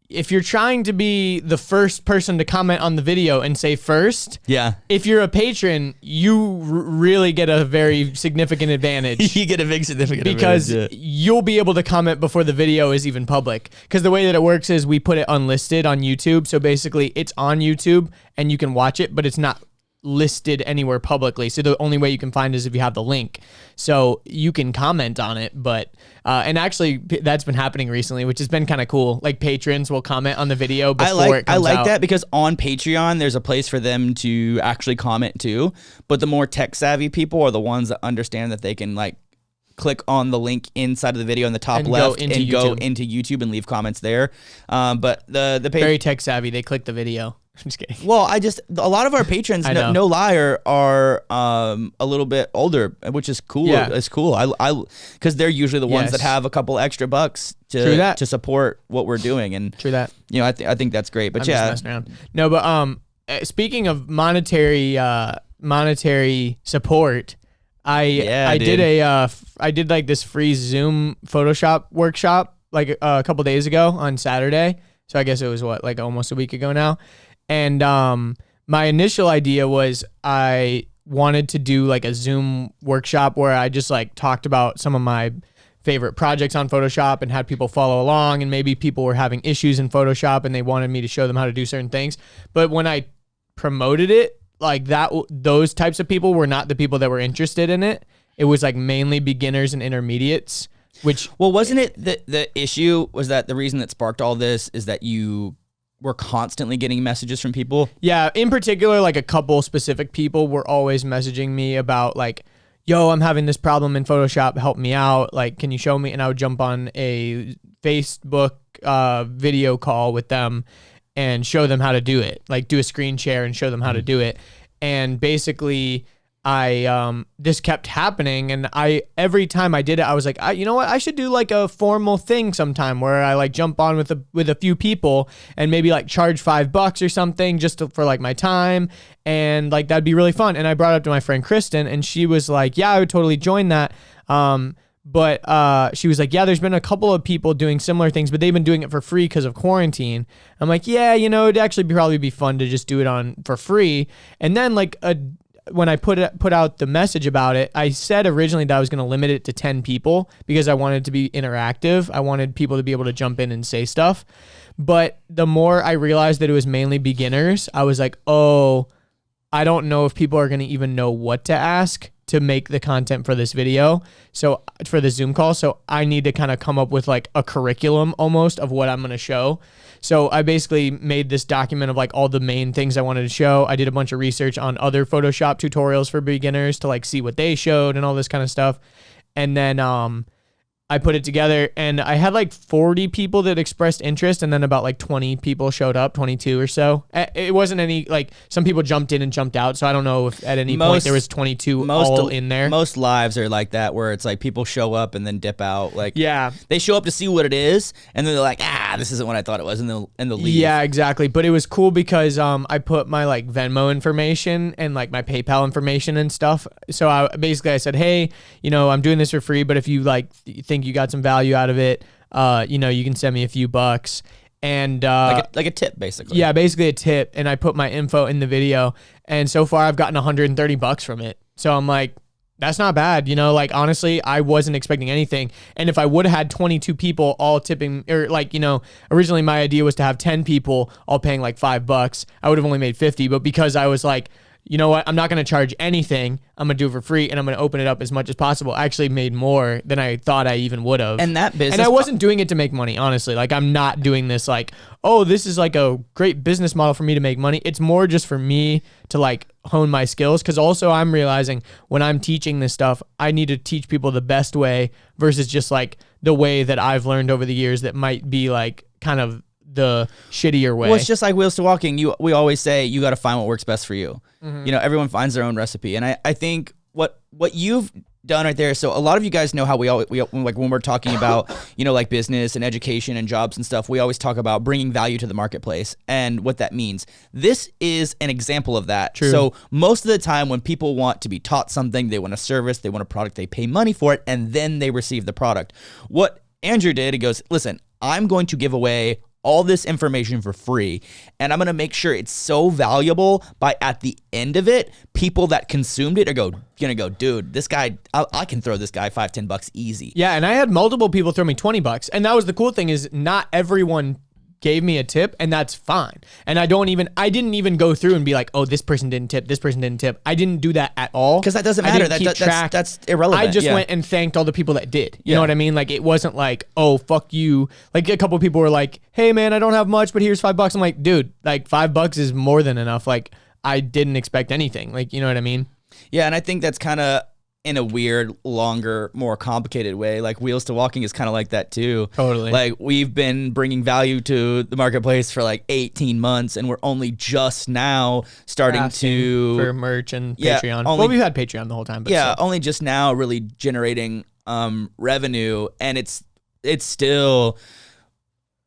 B: if you're trying to be the first person to comment on the video and say first,
A: yeah,
B: if you're a patron, you really get a very significant advantage.
A: You get a big significant
B: because
A: advantage,
B: you'll be able to comment before the video is even public. Because the way that it works is we put it unlisted on YouTube. So basically it's on YouTube and you can watch it, but it's not listed anywhere publicly. So the only way you can find is if you have the link. So you can comment on it, but and actually that's been happening recently, which has been kind of cool. Like patrons will comment on the video before it comes out.
A: I like that because on Patreon there's a place for them to actually comment too. But the more tech savvy people are the ones that understand that they can like click on the link inside of the video in the top left and go into YouTube and leave comments there. But the
B: very tech savvy. They click the video. I'm just kidding.
A: Well, a lot of our patrons, no lie, are a little bit older, which is cool.
B: Yeah.
A: It's cool. Because they're usually the ones that have a couple extra bucks to support what we're doing. And
B: True that.
A: I think that's great. But
B: I'm just messing around. No, but speaking of monetary support, I did like this free Zoom Photoshop workshop like a couple days ago on Saturday. So I guess it was like almost a week ago now. And my initial idea was I wanted to do like a Zoom workshop where I just like talked about some of my favorite projects on Photoshop and had people follow along, and maybe people were having issues in Photoshop and they wanted me to show them how to do certain things. But when I promoted it like that, those types of people were not the people that were interested in it. It was like mainly beginners and intermediates.
A: Well, wasn't it the issue was that the reason that sparked all this is that you were constantly getting messages from people?
B: Yeah, in particular, like a couple specific people were always messaging me about like, yo, I'm having this problem in Photoshop, help me out. Like, can you show me? And I would jump on a Facebook video call with them and show them how to do it. Like do a screen share and show them how to do it. And basically this kept happening, and every time I did it, I was like, you know what, I should do like a formal thing sometime where I like jump on with a few people and maybe like charge $5 or something for like my time, and like that'd be really fun. And I brought it up to my friend Kristen, and she was like, yeah, I would totally join that. But she was like, yeah, there's been a couple of people doing similar things, but they've been doing it for free because of quarantine. I'm like, yeah, it'd actually probably be fun to just do it for free. And then like when I put out the message about it, I said originally that I was going to limit it to 10 people because I wanted it to be interactive. I wanted people to be able to jump in and say stuff. But the more I realized that it was mainly beginners, I was like, oh, I don't know if people are going to even know what to ask to make the content for this video. So for the Zoom call. So I need to kind of come up with like a curriculum almost of what I'm going to show. So I basically made this document of like all the main things I wanted to show. I did a bunch of research on other Photoshop tutorials for beginners to like see what they showed and all this kind of stuff. And then I put it together, and I had like 40 people that expressed interest, and then about like 20 people showed up, 22 or so. It wasn't any, like some people jumped in and jumped out, so I don't know if at any point there was 22 all in there.
A: Most lives are like that, where it's like people show up and then dip out. Like,
B: yeah,
A: they show up to see what it is, and then they're like, this isn't what I thought it was, and they'll leave.
B: Yeah, exactly. But it was cool because I put my like Venmo information and like my PayPal information and stuff. So I said, hey, I'm doing this for free, but if you like think you got some value out of it, you can send me a few bucks. And
A: like a tip, basically.
B: Yeah, basically a tip. And I put my info in the video, and so far I've gotten $130 from it. So I'm like, that's not bad. Like honestly, I wasn't expecting anything. And if I would have had 22 people all tipping, or like, originally my idea was to have 10 people all paying like $5, I would have only made 50. But because I was like, you know what, I'm not going to charge anything, I'm going to do it for free, and I'm going to open it up as much as possible, I actually made more than I thought I even would have.
A: And that business,
B: and I wasn't doing it to make money, honestly. Like, I'm not doing this like, oh, this is like a great business model for me to make money. It's more just for me to like hone my skills, because also I'm realizing when I'm teaching this stuff, I need to teach people the best way versus just like the way that I've learned over the years that might be like kind of the shittier way.
A: Well, it's just like Wheels to Walking. We always say you got to find what works best for you. Mm-hmm. Everyone finds their own recipe, and I think what you've done right there. So a lot of you guys know how we like when we're talking about like business and education and jobs and stuff. We always talk about bringing value to the marketplace and what that means. This is an example of that.
B: True.
A: So most of the time when people want to be taught something, they want a service, they want a product, they pay money for it, and then they receive the product. What Andrew did, he goes, listen, I'm going to give away all this information for free, and I'm going to make sure it's so valuable by at the end of it, people that consumed it are going to go, dude, this guy, I can throw this guy $5-10 easy.
B: Yeah, and I had multiple people throw me $20, and that was the cool thing, is not everyone gave me a tip, and that's fine. And I didn't even go through and be like, oh, this person didn't tip, this person didn't tip. I didn't do that at all.
A: Because that doesn't matter. That's irrelevant.
B: I just went and thanked all the people that did. You know what I mean? Like, it wasn't like, oh, fuck you. Like, a couple of people were like, hey, man, I don't have much, but here's $5. I'm like, dude, like, $5 is more than enough. Like, I didn't expect anything. Like, you know what I mean?
A: Yeah, and I think that's kind of in a weird, longer, more complicated way. Like Wheels to Walking is kind of like that too.
B: Totally.
A: Like we've been bringing value to the marketplace for like 18 months and we're only just now starting
B: Asking for
A: to
B: merch and
A: Yeah,
B: Patreon.
A: only-
B: Well, we've had Patreon the whole time, but
A: yeah,
B: still.
A: only just now really generating revenue, and it's still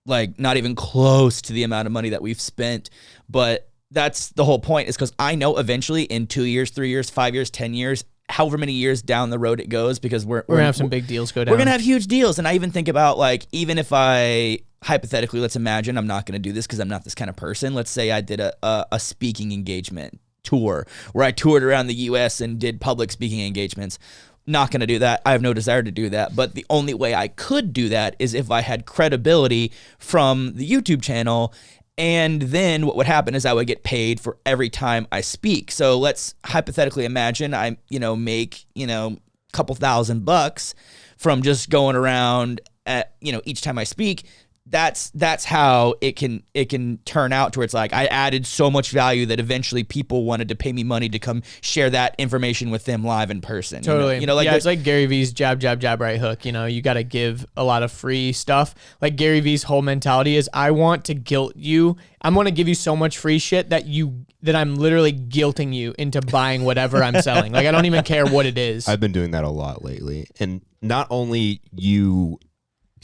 A: like not even close to the amount of money that we've spent. But that's the whole point, is because I know eventually in 2 years, 3 years, 5 years, 10 years, however many years down the road it goes, because we're
B: We're gonna have some big deals go down.
A: we're gonna have huge deals. And I even think about, like, even if I hypothetically, let's imagine, I'm not gonna do this because I'm not this kind of person. Let's say I did a speaking engagement tour where I toured around the US and did public speaking engagements. Not going to do that. I have no desire to do that. But the only way I could do that is if I had credibility from the YouTube channel. And then what would happen is I would get paid for every time I speak. So let's hypothetically imagine I, make, a couple $1,000 from just going around at, each time I speak. That's how it can turn out to where it's like I added so much value that eventually people wanted to pay me money to come share that information with them live in person.
B: Totally.
A: Like
B: it's like Gary Vee's jab, jab, jab, right hook. You got to give a lot of free stuff. Like Gary Vee's whole mentality is, I want to guilt you. I'm going to give you so much free shit that I'm literally guilting you into buying whatever I'm selling. Like, I don't even care what it is.
C: I've been doing that a lot lately. And not only you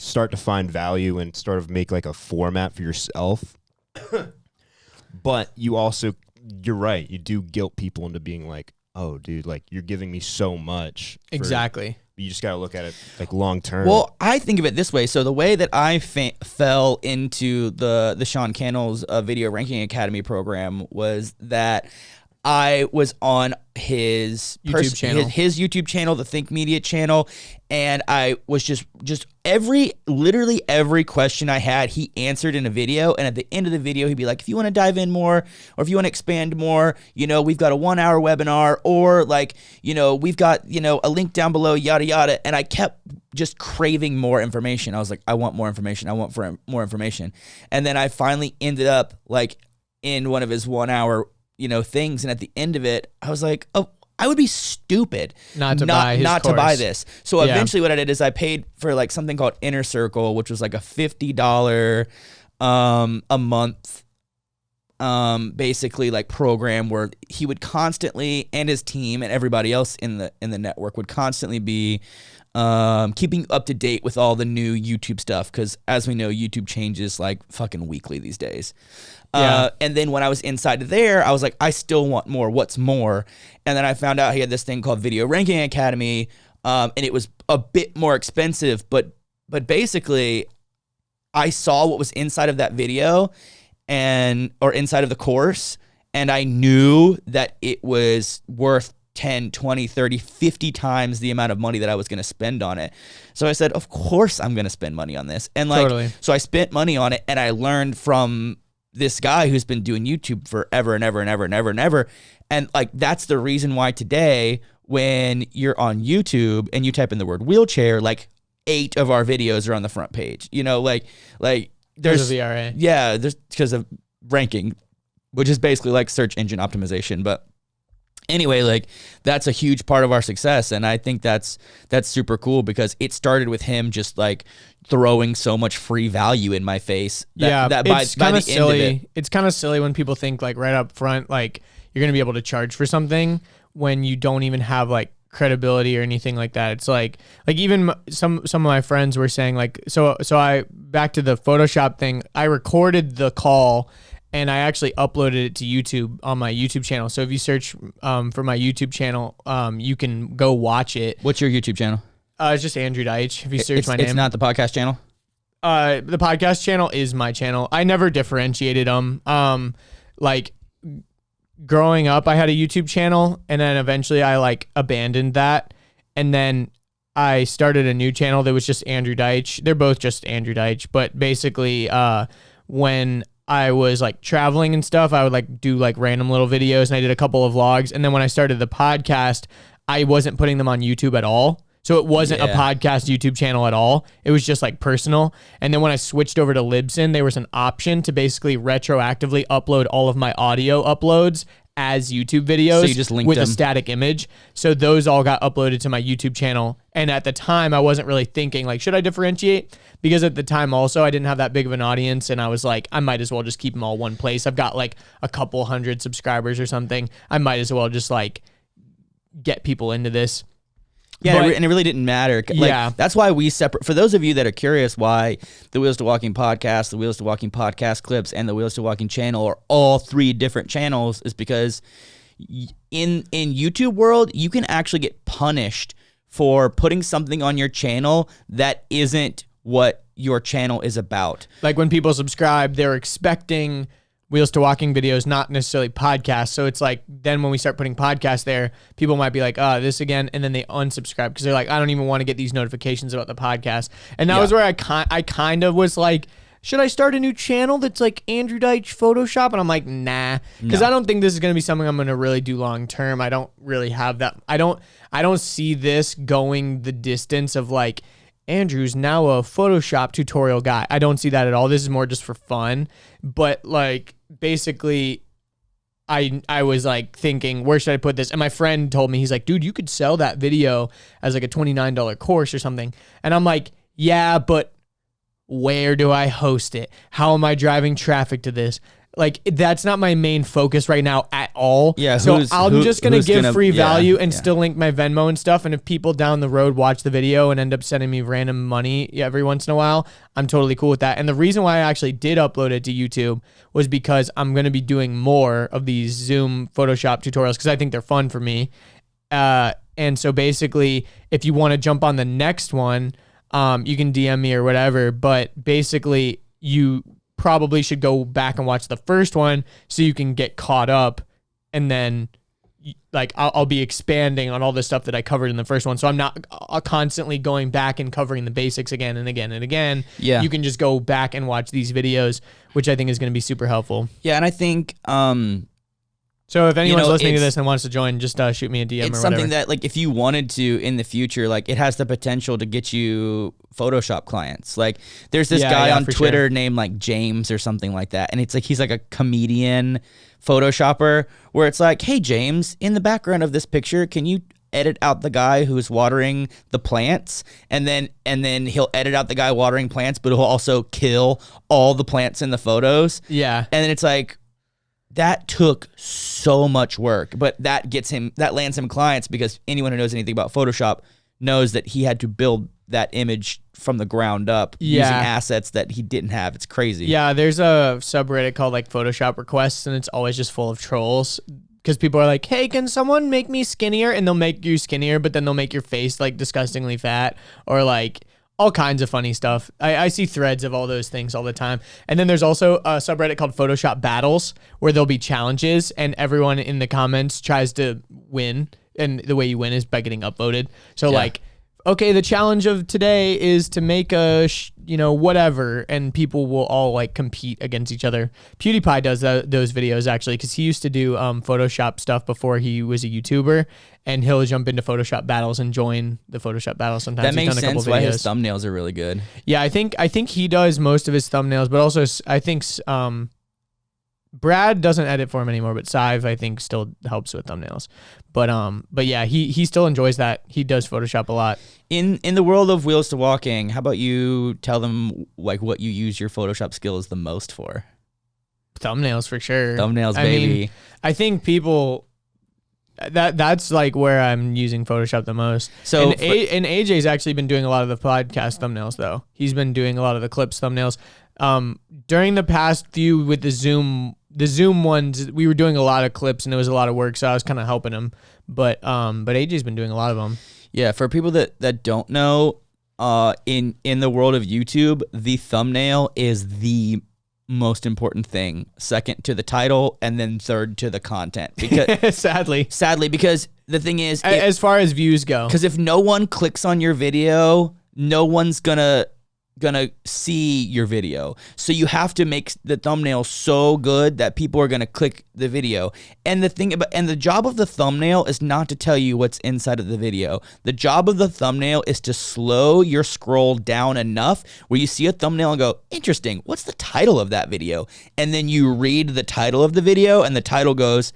C: start to find value and sort of make like a format for yourself, but you're right, you do guilt people into being like, oh dude, like you're giving me so much.
B: Exactly.
C: You just got to look at it like long term.
A: Well, I think of it this way. So the way that I fell into the Sean Cannell's Video Ranking Academy program was that I was on his
B: YouTube channel.
A: his YouTube channel, the Think Media channel, and I was just literally every question I had, he answered in a video. And at the end of the video, he'd be like, if you want to dive in more, or if you want to expand more, we've got a 1 hour webinar, or like, we've got, a link down below, yada, yada. And I kept just craving more information. I was like, I want more information. I want more information. And then I finally ended up like in one of his 1 hour things. And at the end of it, I was like, oh, I would be stupid
B: not to buy
A: this. So eventually what I did is I paid for like something called Inner Circle, which was like a $50 a month basically like program where he would constantly, and his team and everybody else in the network would constantly be keeping up to date with all the new YouTube stuff, because as we know, YouTube changes like fucking weekly these days. And then when I was inside there, I was like, I still want more. What's more? And then I found out he had this thing called Video Ranking Academy, and it was a bit more expensive, but basically I saw what was inside of that video or inside of the course, and I knew that it was worth 10, 20, 30, 50 times the amount of money that I was going to spend on it. So I said, of course I'm going to spend money on this. And like,
B: Totally.
A: So I spent money on it, and I learned from this guy who's been doing YouTube forever and ever and ever and ever and ever. And like, that's the reason why today, when you're on YouTube and you type in the word wheelchair, like 8 of our videos are on the front page, like there's
B: VRA.
A: Yeah, there's because of ranking, which is basically like search engine optimization. But anyway, like that's a huge part of our success. And I think that's super cool, because it started with him just like throwing so much free value in my face.
B: It's kind of silly. It's kind of silly when people think like right up front, like you're going to be able to charge for something when you don't even have like credibility or anything like that. It's like even some of my friends were saying like, so I, back to the Photoshop thing, I recorded the call and I actually uploaded it to YouTube on my YouTube channel. So if you search for my YouTube channel, you can go watch it.
A: What's your YouTube channel?
B: It's just Andrew Deitch. If you search my name.
A: It's not the podcast channel?
B: The podcast channel is my channel. I never differentiated them. Like growing up, I had a YouTube channel, and then eventually I like abandoned that. And then I started a new channel that was just Andrew Deitch. They're both just Andrew Deitch. But basically, when I was like traveling and stuff, I would like do like random little videos, and I did a couple of vlogs. And then when I started the podcast, I wasn't putting them on YouTube at all. So it wasn't a podcast YouTube channel at all. It was just like personal. And then when I switched over to Libsyn, there was an option to basically retroactively upload all of my audio uploads as YouTube videos
A: So you just linked
B: with a
A: them.
B: static image. So those all got uploaded to my YouTube channel. And at the time, I wasn't really thinking, like, should I differentiate? Because at the time also, I didn't have that big of an audience. And I was like, I might as well just keep them all one place. I've got like a couple hundred subscribers or something. I might as well just like get people into this.
A: Yeah,
B: But-
A: and it really didn't matter. Like,
B: Yeah.
A: that's why we separate. For those of you that are curious why the Wheels to Walking podcast, the Wheels to Walking podcast clips, and the Wheels to Walking channel are all 3 different channels, is because in YouTube world, you can actually get punished for putting something on your channel that isn't what your channel is about.
B: Like when people subscribe, they're expecting Wheels to Walking videos, not necessarily podcasts. So it's like then when we start putting podcasts there, people might be like, this again. And then they unsubscribe because they're like, I don't even want to get these notifications about the podcast. And that was where I kind of was like, should I start a new channel that's like Andrew Deitch Photoshop? And I'm like, nah, because I don't think this is going to be something I'm going to really do long term. I don't really have that. I don't see this going the distance of like, Andrew's now a Photoshop tutorial guy. I don't see that at all. This is more just for fun. But like basically I was like thinking, where should I put this? And my friend told me, he's like, dude, you could sell that video as like a $29 course or something. And I'm like, yeah, but where do I host it? How am I driving traffic to this? Like, that's not my main focus right now at all.
A: Yeah,
B: so I'm just going to give free value and
A: yeah.
B: still link my Venmo and stuff. And if people down the road watch the video and end up sending me random money every once in a while, I'm totally cool with that. And the reason why I actually did upload it to YouTube was because I'm going to be doing more of these Zoom Photoshop tutorials because I think they're fun for me. And so basically, if you want to jump on the next one, you can DM me or whatever. But basically, you probably should go back and watch the first one so you can get caught up, and then like I'll be expanding on all the stuff that I covered in the first one, so I'm not constantly going back and covering the basics again and again and again.
A: Yeah,
B: you can just go back and watch these videos, which I think is going to be super helpful.
A: Yeah, and I think
B: so if anyone's listening to
A: it's-
B: this and wants to join, just shoot me a DM or
A: it's
B: whatever.
A: something that, like, if you wanted to in the future, like, it has the potential to get you Photoshop clients. Like, there's this guy on
B: for
A: Twitter
B: sure.
A: named like James or something like that, and it's like he's like a comedian Photoshopper where it's like, hey James, in the background of this picture, can you edit out the guy who's watering the plants? And then he'll edit out the guy watering plants, but he'll also kill all the plants in the photos.
B: Yeah.
A: And then it's like, that took so much work, but that lands him clients, because anyone who knows anything about Photoshop knows that he had to build that image from the ground up using assets that he didn't have. It's crazy.
B: Yeah, there's a subreddit called like Photoshop requests, and it's always just full of trolls because people are like, hey, can someone make me skinnier? And they'll make you skinnier, but then they'll make your face like disgustingly fat, or like all kinds of funny stuff. I see threads of all those things all the time. And then there's also a subreddit called Photoshop Battles, where there'll be challenges and everyone in the comments tries to win. And the way you win is by getting upvoted. So like, okay, the challenge of today is to make a, whatever. And people will all like compete against each other. PewDiePie does those videos actually, because he used to do Photoshop stuff before he was a YouTuber. And he'll jump into Photoshop Battles and join the Photoshop Battles sometimes.
A: That makes
B: He's done a
A: sense
B: couple
A: why
B: videos.
A: his thumbnails are really good.
B: Yeah, I think he does most of his thumbnails, but also I think Brad doesn't edit for him anymore, but Sive I think still helps with thumbnails. But yeah, he still enjoys that. He does Photoshop a lot.
A: In the world of Wheels to Walking, how about you tell them like what you use your Photoshop skills the most for?
B: Thumbnails for sure.
A: Thumbnails,
B: I
A: baby.
B: mean, I think people that's like where I'm using Photoshop the most.
A: So
B: and AJ's actually been doing a lot of the podcast thumbnails though. He's been doing a lot of the clips thumbnails. During the past few with the Zoom ones, we were doing a lot of clips and it was a lot of work, so I was kind of helping him. But AJ's been doing a lot of them.
A: Yeah, for people that don't know, in the world of YouTube, the thumbnail is the most important thing, second to the title, and then third to the content. Because sadly, because the thing is,
B: as far as views go,
A: because if no one clicks on your video, no one's gonna see your video. So you have to make the thumbnail so good that people are gonna click the video. And the job of the thumbnail is not to tell you what's inside of the video. The job of the thumbnail is to slow your scroll down enough where you see a thumbnail and go, interesting, what's the title of that video? And then you read the title of the video, and the title goes,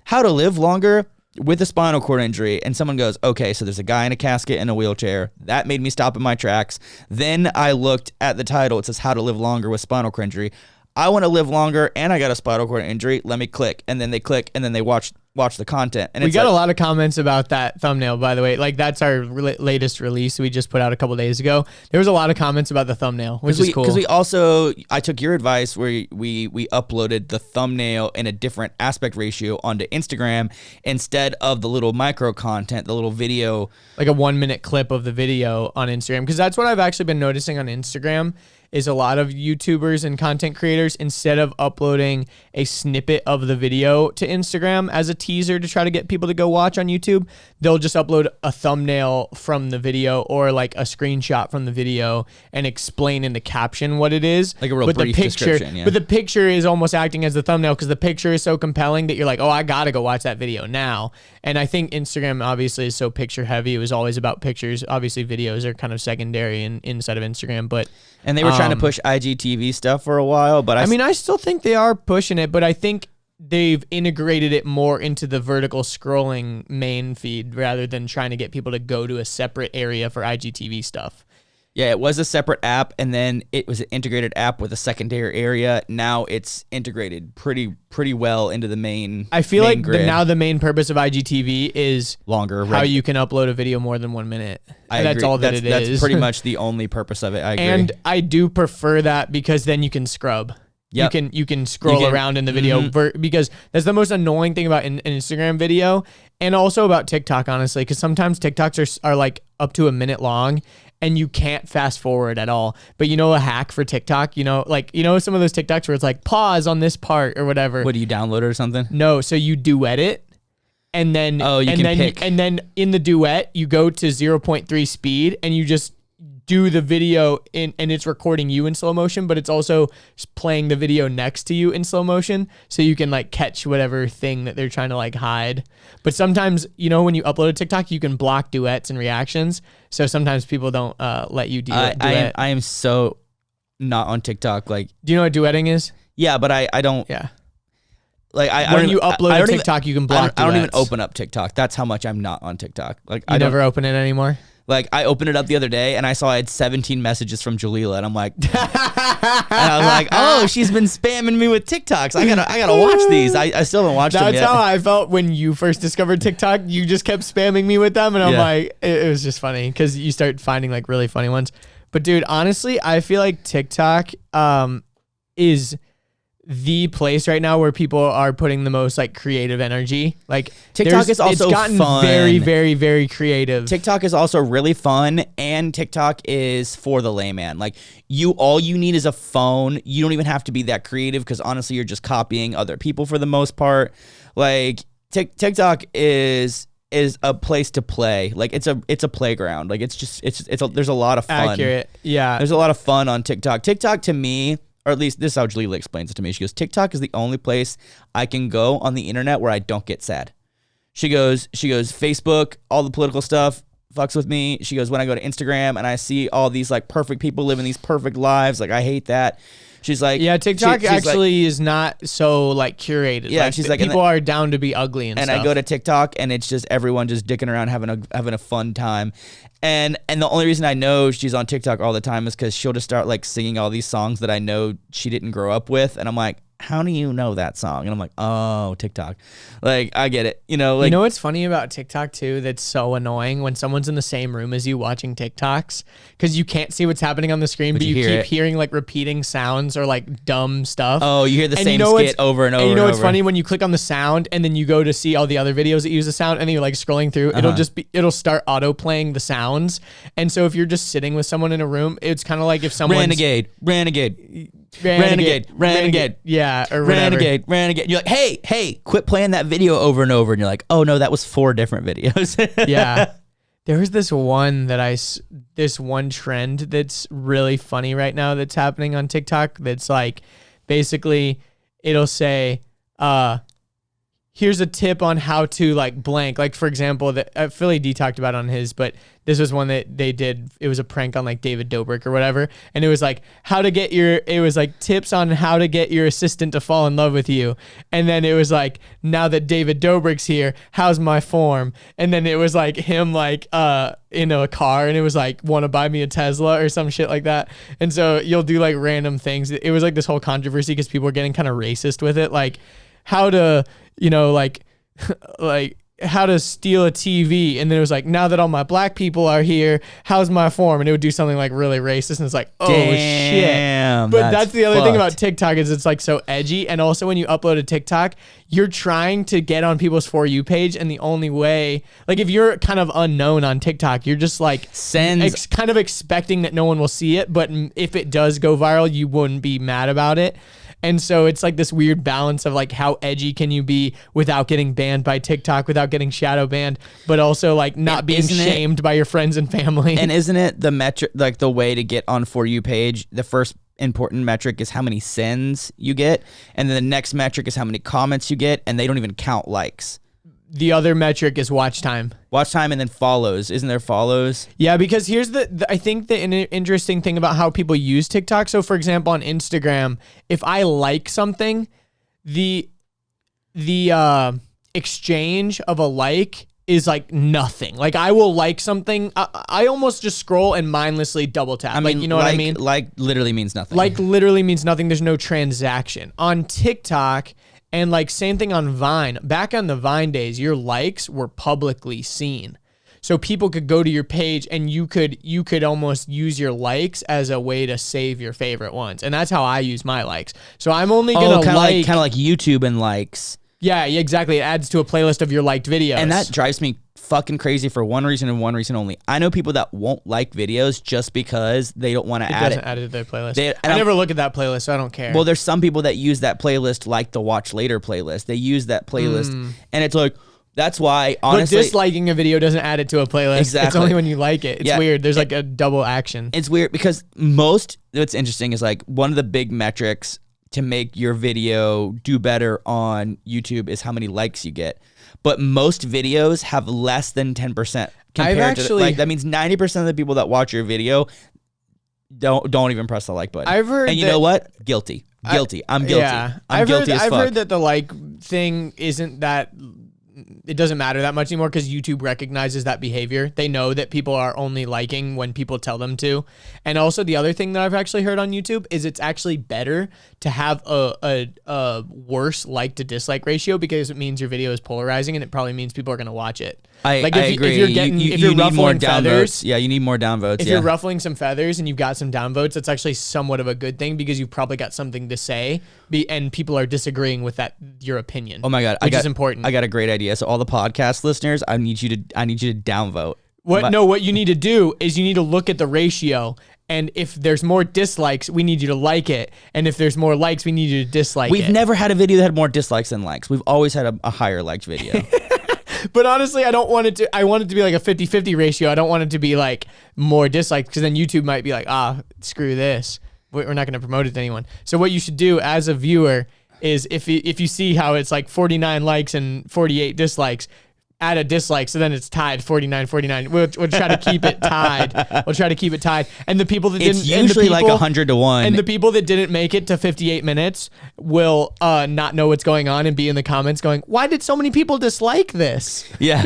A: how to live longer with a spinal cord injury, and someone goes, okay, so there's a guy in a casket in a wheelchair. That made me stop in my tracks. Then I looked at the title. It says how to live longer with spinal cord injury. I want to live longer, and I got a spinal cord injury. Let me click. And then they click, and then they watch the content. And
B: we got a lot of comments about that thumbnail, by the way. Like, that's our latest release we just put out a couple days ago. There was a lot of comments about the thumbnail, which is cool.
A: Because we also, I took your advice where we uploaded the thumbnail in a different aspect ratio onto Instagram instead of the little micro content, the little video.
B: Like a 1 minute clip of the video on Instagram. Because that's what I've actually been noticing on Instagram is a lot of YouTubers and content creators, instead of uploading a snippet of the video to Instagram as a teaser to try to get people to go watch on YouTube, they'll just upload a thumbnail from the video or like a screenshot from the video and explain in the caption what it is.
A: Like a real brief description, yeah.
B: But the picture is almost acting as the thumbnail because the picture is so compelling that you're like, oh, I got to go watch that video now. And I think Instagram obviously is so picture heavy. It was always about pictures. Obviously videos are kind of secondary inside of Instagram, but...
A: And they were trying to push IGTV stuff for a while, but
B: I mean, I still think they are pushing it, but I think they've integrated it more into the vertical scrolling main feed rather than trying to get people to go to a separate area for IGTV stuff.
A: Yeah, it was a separate app, and then it was an integrated app with a secondary area. Now it's integrated pretty well into the main.
B: I feel like now the main purpose of IGTV is
A: longer.
B: How you can upload a video more than 1 minute.
A: That's all it is. That's pretty much the only purpose of it. I agree.
B: And I do prefer that because then you can scrub. Yep. You can scroll around in the video because that's the most annoying thing about an Instagram video, and also about TikTok, honestly, because sometimes TikToks are like up to a minute long and you can't fast forward at all. But you know, a hack for TikTok, some of those TikToks where it's like pause on this part or whatever.
A: What, do you download it or something?
B: No, so you duet it. And then
A: pick.
B: And then in the duet, you go to 0.3 speed and you just do the video and it's recording you in slow motion, but it's also playing the video next to you in slow motion, so you can like catch whatever thing that they're trying to like hide. But sometimes, when you upload a TikTok, you can block duets and reactions, so sometimes people don't let you duet.
A: I am so not on TikTok. Like,
B: do you know what duetting is?
A: Yeah, but I don't.
B: Yeah.
A: Like
B: when you upload a TikTok, you can block.
A: I don't even open up TikTok. That's how much I'm not on TikTok. Like,
B: I never open it anymore.
A: Like, I opened it up the other day and I saw I had 17 messages from Jalila, and I'm like, and I was like, oh, she's been spamming me with TikToks. I gotta watch these. I still haven't watched them yet.
B: That's how I felt when you first discovered TikTok. You just kept spamming me with them, and I'm like, it was just funny because you start finding like really funny ones. But dude, honestly, I feel like TikTok is the place right now where people are putting the most like creative energy. Like,
A: TikTok is also
B: it's gotten
A: fun.
B: Very, very, very creative.
A: TikTok is also really fun, and TikTok is for the layman. Like, all you need is a phone. You don't even have to be that creative because honestly, you're just copying other people for the most part. Like, TikTok is a place to play. Like, it's a playground. Like, there's a lot of fun.
B: Accurate. Yeah.
A: There's a lot of fun on TikTok. TikTok to me, or at least this is how Jalila explains it to me. She goes, TikTok is the only place I can go on the internet where I don't get sad. She goes, Facebook, all the political stuff fucks with me. She goes, when I go to Instagram and I see all these like perfect people living these perfect lives, like, I hate that. She's like,
B: yeah, TikTok actually is not so like curated.
A: Yeah,
B: like,
A: she's like,
B: people are down to be ugly and stuff.
A: I go to TikTok and it's just everyone just dicking around having a fun time. And the only reason I know she's on TikTok all the time is because she'll just start like singing all these songs that I know she didn't grow up with, and I'm like, how do you know that song? And I'm like, oh, TikTok. Like, I get it.
B: You know what's funny about TikTok too that's so annoying? When someone's in the same room as you watching TikToks, because you can't see what's happening on the screen, but you keep hearing like repeating sounds or like dumb stuff.
A: Oh, you hear the same skit over and over.
B: And you know what's funny? When you click on the sound and then you go to see all the other videos that use the sound, and then you're like scrolling through, it'll start auto playing the sounds. And so if you're just sitting with someone in a room, it's kind of like if someone
A: renegade.
B: Yeah, or
A: renegade. You're like, hey, quit playing that video over and over. And you're like, oh no, that was 4 different videos.
B: Yeah. There was this one trend that's really funny right now that's happening on TikTok. That's like, basically it'll say, here's a tip on how to like blank. Like for example, that Philly D talked about on his, but this was one that they did. It was a prank on like David Dobrik or whatever. And it was like it was like tips on how to get your assistant to fall in love with you. And then it was like, now that David Dobrik's here, how's my form? And then it was like him like, in a car, and it was like, want to buy me a Tesla or some shit like that. And so you'll do like random things. It was like this whole controversy because people were getting kind of racist with it. Like how to, like how to steal a TV. And then it was like, now that all my black people are here, how's my form? And it would do something like really racist. And it's like, oh
A: damn,
B: shit. But that's the other thing
A: fucked.
B: about TikTok is it's like so edgy. And also when you upload a TikTok, you're trying to get on people's For You page. And the only way, like if you're kind of unknown on TikTok, you're just like kind of expecting that no one will see it. But if it does go viral, you wouldn't be mad about it. And so it's like this weird balance of like how edgy can you be without getting banned by TikTok, without getting shadow banned, but also like not being shamed by your friends and family.
A: And isn't it the metric, like the way to get on For You page, the first important metric is how many sends you get, and then the next metric is how many comments you get, and they don't even count likes.
B: The other metric is watch time.
A: Watch time and then follows. Isn't there follows?
B: Yeah, because here's I think the interesting thing about how people use TikTok. So for example, on Instagram, if I like something, the exchange of a like is like nothing. Like I will like something. I almost just scroll and mindlessly double tap. I mean, like, you know what I mean?
A: Like literally means nothing.
B: Like literally means nothing. There's no transaction. On TikTok, and like same thing on Vine. Back on the Vine days, your likes were publicly seen. So people could go to your page and you could almost use your likes as a way to save your favorite ones. And that's how I use my likes. So I'm only going to
A: kind of like YouTube and likes.
B: Yeah, exactly. It adds to a playlist of your liked videos.
A: And that drives me fucking crazy for one reason and one reason only. I know people that won't like videos just because they don't want to add it.
B: It doesn't add it to their playlist. I never look at that playlist, so I don't care.
A: Well, there's some people that use that playlist like the watch later playlist. They use that playlist and it's like, that's why, honestly.
B: But disliking a video doesn't add it to a playlist.
A: Exactly.
B: It's only when you like it. It's weird. There's like a double action.
A: It's weird because what's interesting is like one of the big metrics to make your video do better on YouTube is how many likes you get. But most videos have less than 10% compared to like that means 90% of the people that watch your video don't even press the like button.
B: I've heard
A: and you know what? Guilty. I'm guilty. Yeah. I'm guilty as fuck.
B: I've heard that the like thing isn't that it doesn't matter that much anymore because YouTube recognizes that behavior. They know that people are only liking when people tell them to. And also the other thing that I've actually heard on YouTube is it's actually better to have a worse like to dislike ratio because it means your video is polarizing and it probably means people are going to watch it.
A: I agree. If you're need more downvotes. Yeah, you need more downvotes.
B: If you're ruffling some feathers and you've got some downvotes, that's actually somewhat of a good thing because you've probably got something to say and people are disagreeing with your opinion.
A: Oh my God.
B: Which is important.
A: I got a great idea. So all the podcast listeners, I need you to downvote.
B: What you need to do is you need to look at the ratio. And if there's more dislikes, we need you to like it. And if there's more likes, we need you to dislike it.
A: We've never had a video that had more dislikes than likes. We've always had a higher liked video.
B: But honestly, I want it to be like a 50-50 ratio. I don't want it to be like more dislikes because then YouTube might be like, screw this. We're not going to promote it to anyone. So what you should do as a viewer is if you see how it's like 49 likes and 48 dislikes, add a dislike, so then it's tied 49-49. We'll try to keep it tied. And the people that didn't,
A: it's usually like 100 to 1.
B: And the people that didn't make it to 58 minutes will not know what's going on and be in the comments going, "Why did so many people dislike this?"
A: Yeah,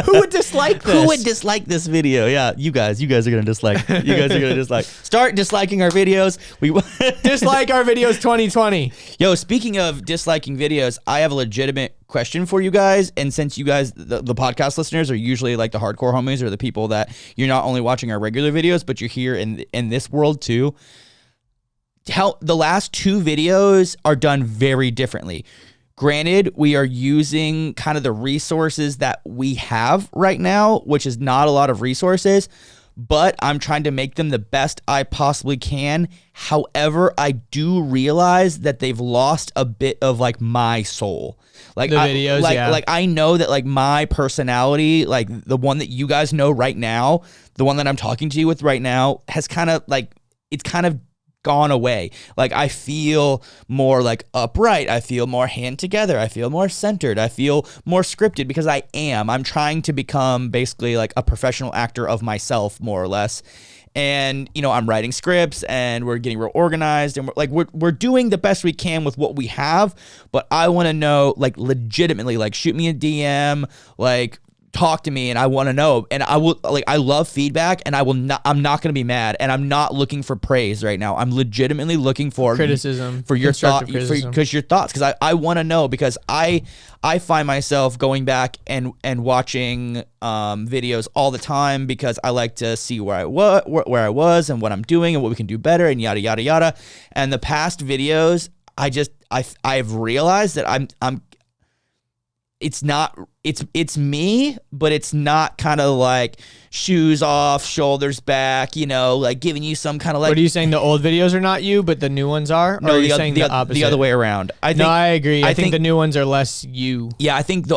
B: who would dislike this?
A: Who would dislike this video? Yeah, you guys are gonna dislike. You guys are gonna dislike. Start disliking our videos. We
B: dislike our videos 2020.
A: Yo, speaking of disliking videos, I have a legitimate question for you guys, and since you guys the podcast listeners are usually like the hardcore homies or the people that you're not only watching our regular videos but you're here in this world too, how the last 2 videos are done very differently. Granted, we are using kind of the resources that we have right now, which is not a lot of resources, but I'm trying to make them the best I possibly can. However, I do realize that they've lost a bit of like my soul. Like
B: the videos,
A: like I know that like my personality, like the one that you guys know right now, the one that I'm talking to you with right now, has kind of like it's kind of gone away. Like I feel more like upright. I feel more hand together. I feel more centered. I feel more scripted because I'm trying to become basically like a professional actor of myself, more or less. And, you know, I'm writing scripts and we're getting real organized and we're doing the best we can with what we have. But I want to know, like, legitimately, like, shoot me a DM, like, talk to me, and I want to know. And I will, like, I love feedback, and I'm not going to be mad, and I'm not looking for praise right now. I'm legitimately looking for
B: criticism,
A: for your thought, because your thoughts, because I want to know, because I find myself going back and watching videos all the time because I like to see where I was and what I'm doing and what we can do better and yada yada yada. And the past videos, I've realized that I'm it's me, but it's not kind of like shoes off, shoulders back, you know, like giving you some kind of like.
B: What are you saying? The old videos are not you, but the new ones are?
A: No,
B: or are you saying the opposite?
A: The other way around. I
B: agree. I think the new ones are less you.
A: Yeah, I think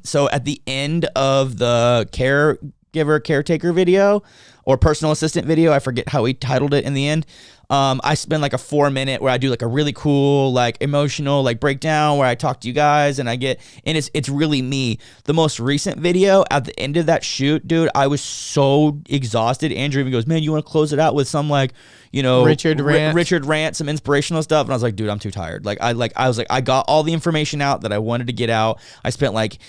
A: so at the end of the caretaker video or personal assistant video, I forget how he titled it in the end. I spend like a 4-minute where I do like a really cool, like emotional, like breakdown where I talk to you guys and it's really me. The most recent video at the end of that shoot, dude, I was so exhausted. Andrew even goes, man, you want to close it out with some like, you know, Richard rant, some inspirational stuff. And I was like, dude, I'm too tired. I got all the information out that I wanted to get out. I spent like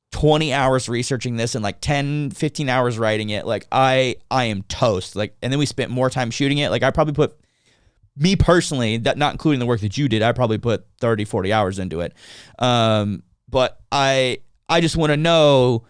A: 20 hours researching this and like 10, 15 hours writing it. Like I am toast. Like, and then we spent more time shooting it. Like I probably put, me personally, that not including the work that you did, I probably put 30, 40 hours into it. But I just want to know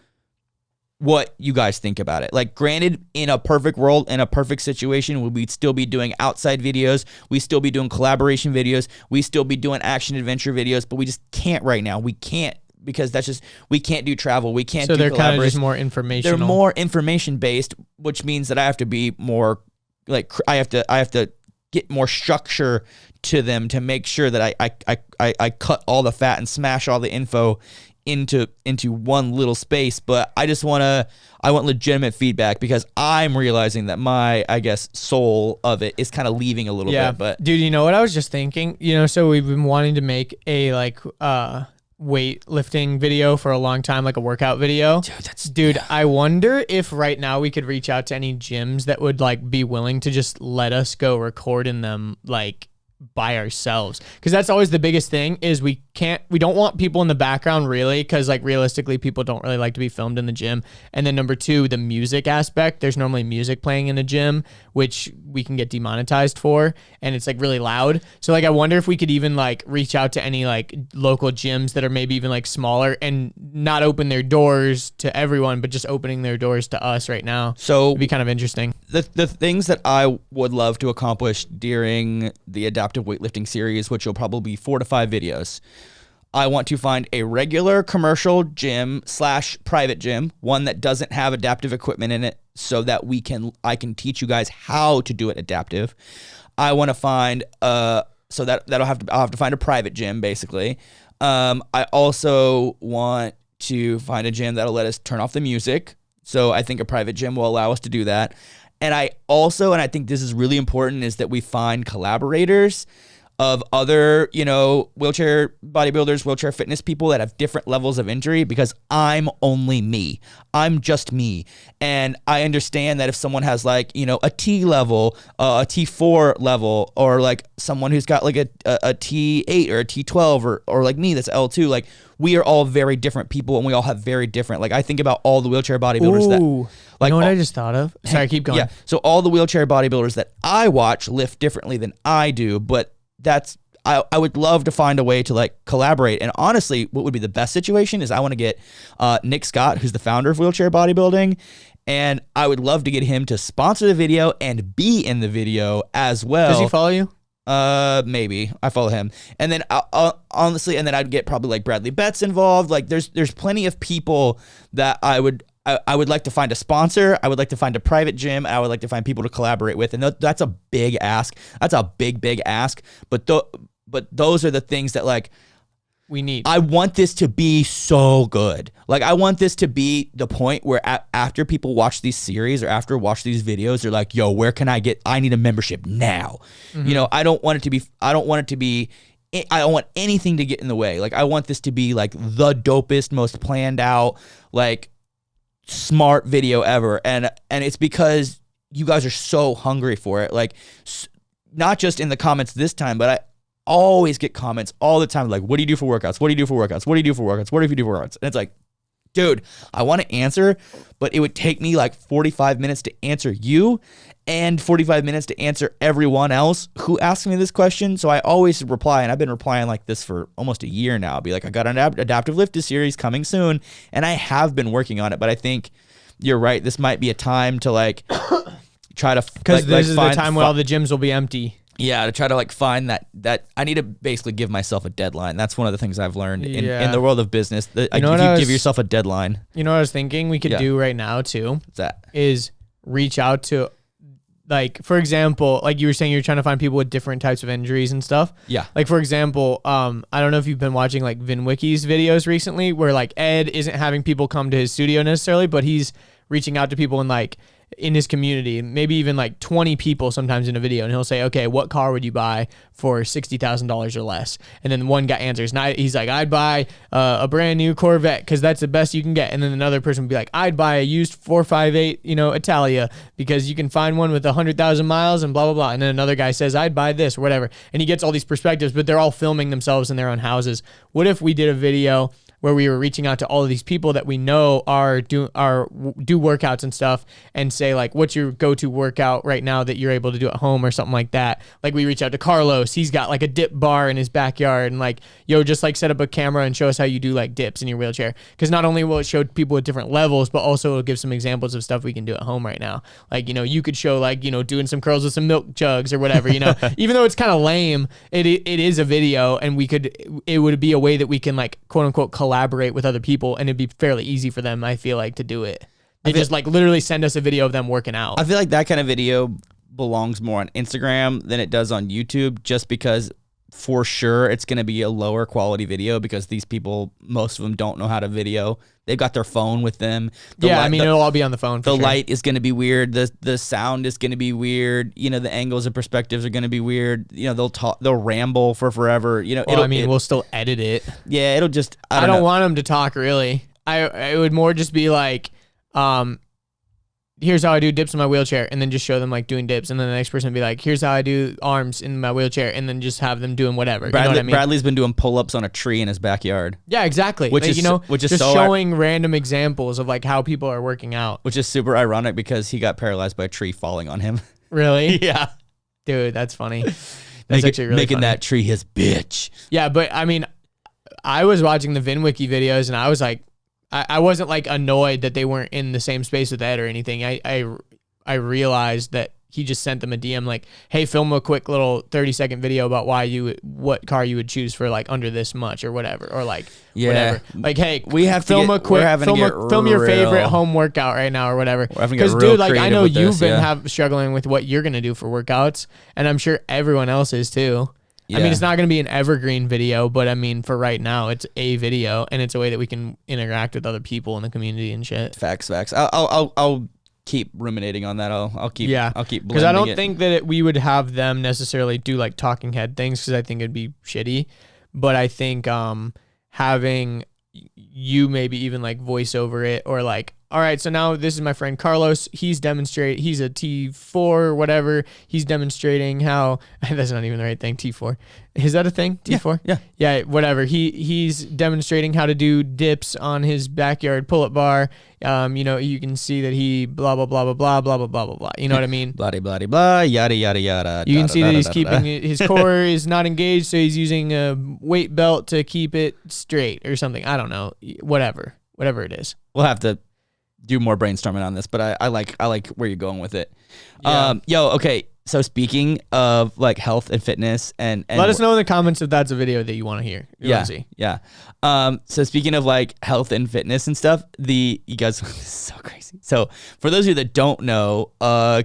A: what you guys think about it. Like, granted, in a perfect world, in a perfect situation, we'd still be doing outside videos. We still be doing collaboration videos. We still be doing action adventure videos, but we just can't right now. We can't, because that's just, we can't do travel. We can't do collaboration. So they're kind of
B: just more informational.
A: They're more information based, which means that I have to be more, like, I have to get more structure to them to make sure that I cut all the fat and smash all the info into one little space. But I want legitimate feedback, because I'm realizing that my, I guess, soul of it is kind of leaving a little bit. But
B: dude, you know what I was just thinking? You know, so we've been wanting to make a like weightlifting video for a long time, like a workout video. Dude, I wonder if right now we could reach out to any gyms that would like be willing to just let us go record in them like by ourselves, because that's always the biggest thing, is we don't want people in the background, really, because like realistically people don't really like to be filmed in the gym. And then number two, the music aspect, there's normally music playing in a gym which we can get demonetized for, and it's like really loud. So like I wonder if we could even like reach out to any like local gyms that are maybe even like smaller and not open their doors to everyone, but just opening their doors to us right now.
A: So
B: it'd be kind of interesting.
A: The things that I would love to accomplish during the adaptive weightlifting series, which will probably be 4 to 5 videos, I want to find a regular commercial gym / private gym, one that doesn't have adaptive equipment in it, so that I can teach you guys how to do it adaptive. I want to find I'll have to find a private gym, basically. I also want to find a gym that'll let us turn off the music. So I think a private gym will allow us to do that. And I think this is really important, is that we find collaborators of other, you know, wheelchair bodybuilders, wheelchair fitness people that have different levels of injury, because I'm only me. I'm just me. And I understand that if someone has like, you know, a T level, a T4 level, or like someone who's got like a T8 or a T12 or like me, that's L2, like we are all very different people, and we all have very different, like I think about all the wheelchair bodybuilders that, like,
B: you know what I just thought of? Sorry, keep going.
A: Yeah. So all the wheelchair bodybuilders that I watch lift differently than I do, but I would love to find a way to like collaborate. And honestly, what would be the best situation is I want to get Nick Scott, who's the founder of Wheelchair Bodybuilding, and I would love to get him to sponsor the video and be in the video as well.
B: Does he follow you?
A: Maybe I follow him. And then honestly, and then I'd get probably like Bradley Betts involved. Like there's plenty of people that I would like to find a sponsor. I would like to find a private gym. I would like to find people to collaborate with. And that's a big ask. That's a big ask. But those are the things that, like,
B: we need.
A: I want this to be so good. Like, I want this to be the point where after people watch these series or after watch these videos, they're like, yo, where can I need a membership now. You know, I don't want anything to get in the way. Like, I want this to be like the dopest, most planned out, like smart video ever. And it's because you guys are so hungry for it. Like, not just in the comments this time, but I always get comments all the time like, what do you do for workouts? What do you do for workouts? What do you do for workouts? What if you do for workouts? And it's like, dude, I want to answer, but it would take me like 45 minutes to answer you and 45 minutes to answer everyone else who asks me this question. So I always reply, and I've been replying like this for almost a year now. I'll be like, I got an adaptive lift series coming soon, and I have been working on it, but I think you're right. This might be a time to like try to,
B: because this is the time when all the gyms will be empty.
A: Yeah, to try to like find that I need to basically give myself a deadline. That's one of the things I've learned in the world of business. If you give yourself a deadline.
B: You know what I was thinking we could do right now too?
A: What's that?
B: Is reach out to, like, for example, like you were saying, you're trying to find people with different types of injuries and stuff.
A: Yeah.
B: Like, for example, I don't know if you've been watching like VinWiki's videos recently, where like Ed isn't having people come to his studio necessarily, but he's reaching out to people in like in his community, maybe even like 20 people sometimes in a video, and he'll say, okay, what car would you buy for $60,000 or less? And then one guy answers, and he's like, I'd buy a brand new Corvette because that's the best you can get. And then another person would be like, I'd buy a used 458, Italia, because you can find one with 100,000 miles and blah, blah, blah. And then another guy says, I'd buy this or whatever. And he gets all these perspectives, but they're all filming themselves in their own houses. What if we did a video where we were reaching out to all of these people that we know do workouts and stuff, and say like, what's your go-to workout right now that you're able to do at home or something like that? Like, we reach out to Carlos, he's got like a dip bar in his backyard, and like, yo, just like set up a camera and show us how you do like dips in your wheelchair. Because not only will it show people at different levels, but also it'll give some examples of stuff we can do at home right now. Like, you could show like, doing some curls with some milk jugs or whatever, even though it's kind of lame, it is a video, and it would be a way that we can like, quote unquote, collaborate with other people, and it'd be fairly easy for them, I feel like, to do it. They just like literally send us a video of them working out.
A: I feel like that kind of video belongs more on Instagram than it does on YouTube, just because for sure it's going to be a lower quality video, because these people, most of them don't know how to video. They've got their phone with them.
B: It'll all be on the phone.
A: The light is going to be weird. The sound is going to be weird. The angles and perspectives are going to be weird. They'll ramble for forever.
B: We'll still edit it.
A: Yeah, it'll just.
B: I don't want them to talk really. It would more just be like, here's how I do dips in my wheelchair, and then just show them like doing dips, and then the next person would be like, here's how I do arms in my wheelchair, and then just have them doing whatever. You know what I mean?
A: Bradley's been doing pull-ups on a tree in his backyard.
B: Yeah, exactly.
A: Which is
B: just
A: so
B: showing random examples of like how people are working out.
A: Which is super ironic because he got paralyzed by a tree falling on him.
B: Really?
A: Yeah.
B: Dude, that's funny. That's actually really
A: making
B: funny.
A: that tree his bitch.
B: Yeah, but I was watching the VinWiki videos, and I was like, I wasn't like annoyed that they weren't in the same space with Ed or anything. I realized that he just sent them a DM like, hey, film a quick little 30-second video about what car you would choose for like under this much or whatever, or like whatever. Like, hey,
A: we have
B: film
A: to
B: a quick film your favorite home workout right now or whatever. Because dude, like, I know you've been struggling with what you're gonna do for workouts, and I'm sure everyone else is too. Yeah. It's not going to be an evergreen video, but for right now, it's a video, and it's a way that we can interact with other people in the community and shit.
A: Facts. I'll keep ruminating on that. I'll keep
B: because I don't think that we would have them necessarily do like talking head things, because I think it'd be shitty. But I think having you maybe even like voice over it, or like, all right, so now this is my friend Carlos. He's a T4 or whatever. He's demonstrating how, that's not even the right thing, T4. Is that a thing? T4? Yeah, whatever. He's demonstrating how to do dips on his backyard pull-up bar. You can see that he blah, blah, blah, blah, blah, blah, blah, blah, blah, blah. You know what I mean?
A: Blah, blah, blah, yada, yada, yada.
B: You can see that he's keeping his core is not engaged, so he's using a weight belt to keep it straight or something. I don't know. Whatever it is.
A: We'll have to do more brainstorming on this, but I like where you're going with it.
B: Yeah.
A: Okay. So speaking of like health and fitness, and
B: let us know in the comments if that's a video that you want to hear. See.
A: Yeah. So speaking of like health and fitness and stuff, you guys, this is so crazy. So for those of you that don't know,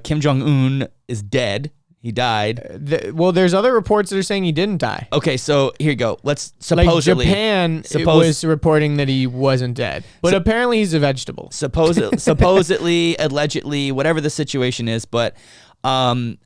A: Kim Jong-un is dead. He died.
B: Well, there's other reports that are saying he didn't die.
A: Okay, so here you go. Let's
B: Like
A: supposedly
B: Japan was reporting that he wasn't dead, but apparently he's a vegetable.
A: supposedly, allegedly, whatever the situation is. But I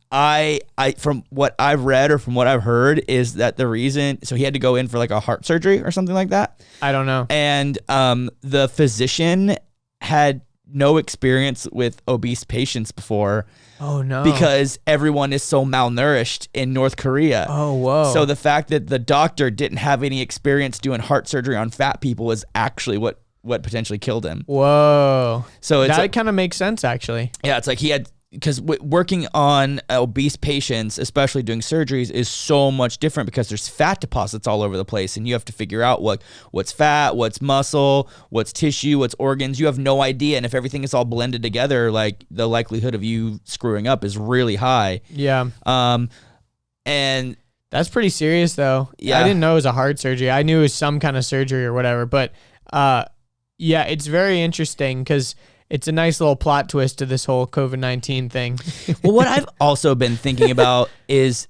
A: from what I've read or from what I've heard is that the reason, so he had to go in for like a heart surgery or something like that.
B: I don't know.
A: And the physician had no experience with obese patients before.
B: Oh no.
A: Because everyone is so malnourished in North Korea.
B: Oh whoa.
A: So the fact that the doctor didn't have any experience doing heart surgery on fat people is actually what potentially killed him.
B: Whoa.
A: So it's
B: that kind of makes sense actually.
A: Yeah, it's like he had, because working on obese patients, especially doing surgeries, is so much different because there's fat deposits all over the place, and you have to figure out what's fat, what's muscle, what's tissue, what's organs. You have no idea, and if everything is all blended together, like the likelihood of you screwing up is really high.
B: Yeah.
A: And
B: that's pretty serious though.
A: Yeah.
B: I didn't know it was a heart surgery. I knew it was some kind of surgery or whatever, but yeah, it's very interesting because it's a nice little plot twist to this whole COVID-19 thing.
A: Well, what I've also been thinking about is,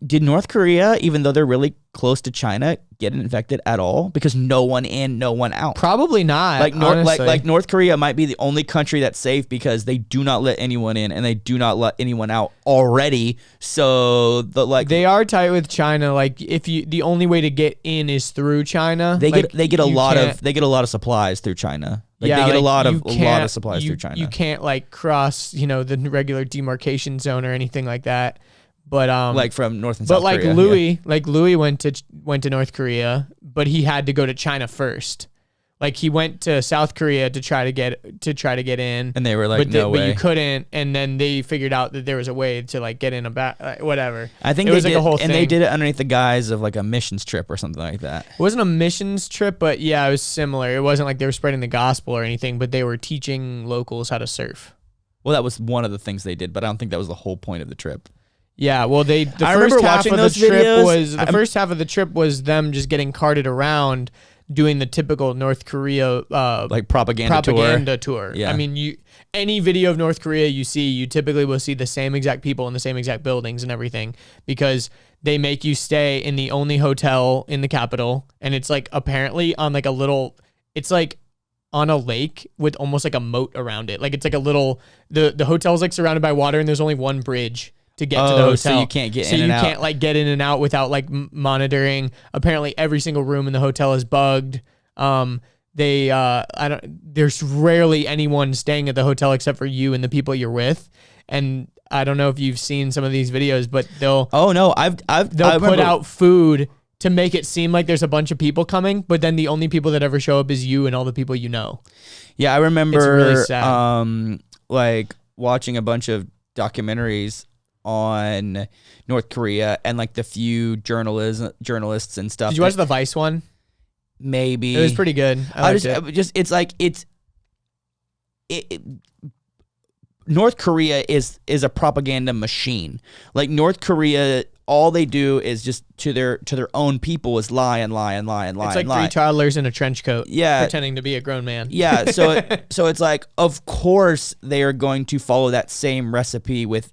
A: did North Korea, even though they're really close to China, get infected at all? Because no one in, no one out.
B: Probably not.
A: Like North Korea might be the only country that's safe because they do not let anyone in and they do not let anyone out already. So
B: they are tight with China. Like the only way to get in is through China.
A: They get a lot of supplies through China. Like they get a lot of supplies through China.
B: You can't like cross, the regular demarcation zone or anything like that. But
A: like from North and South Korea.
B: Louis went to North Korea, but he had to go to China first. Like he went to South Korea to try to get in,
A: and they were like, no way.
B: But you couldn't, and then they figured out that there was a way to like get in whatever.
A: I think
B: it was like a whole thing.
A: And they did it underneath the guise of like a missions trip or something like that.
B: It wasn't a missions trip, but yeah, it was similar. It wasn't like they were spreading the gospel or anything, but they were teaching locals how to surf.
A: Well, that was one of the things they did, but I don't think that was the whole point of the trip.
B: Yeah, well, the first half of the trip was them just getting carted around doing the typical North Korea
A: like propaganda
B: tour.
A: Yeah.
B: I mean, any video of North Korea you typically will see the same exact people in the same exact buildings and everything because they make you stay in the only hotel in the capital, and it's like apparently on like it's like on a lake with almost like a moat around it. Like it's like a little the hotel's like surrounded by water and there's only one bridge to get to the hotel.
A: So you can't get in and out.
B: So you can't like get in and out without like monitoring. Apparently every single room in the hotel is bugged. There's rarely anyone staying at the hotel except for you and the people you're with. And I don't know if you've seen some of these videos, but they'll put out food to make it seem like there's a bunch of people coming, but then the only people that ever show up is you and all the people you know.
A: Yeah, I remember
B: it's really sad.
A: Like watching a bunch of documentaries on North Korea and like the few journalists and stuff.
B: Did you watch the Vice one?
A: Maybe.
B: It was pretty good.
A: North Korea is a propaganda machine. Like North Korea, all they do is just to their own people is lie and lie and lie and lie. It's
B: like three toddlers in a trench coat, pretending to be a grown man.
A: Yeah, so it's like, of course they are going to follow that same recipe with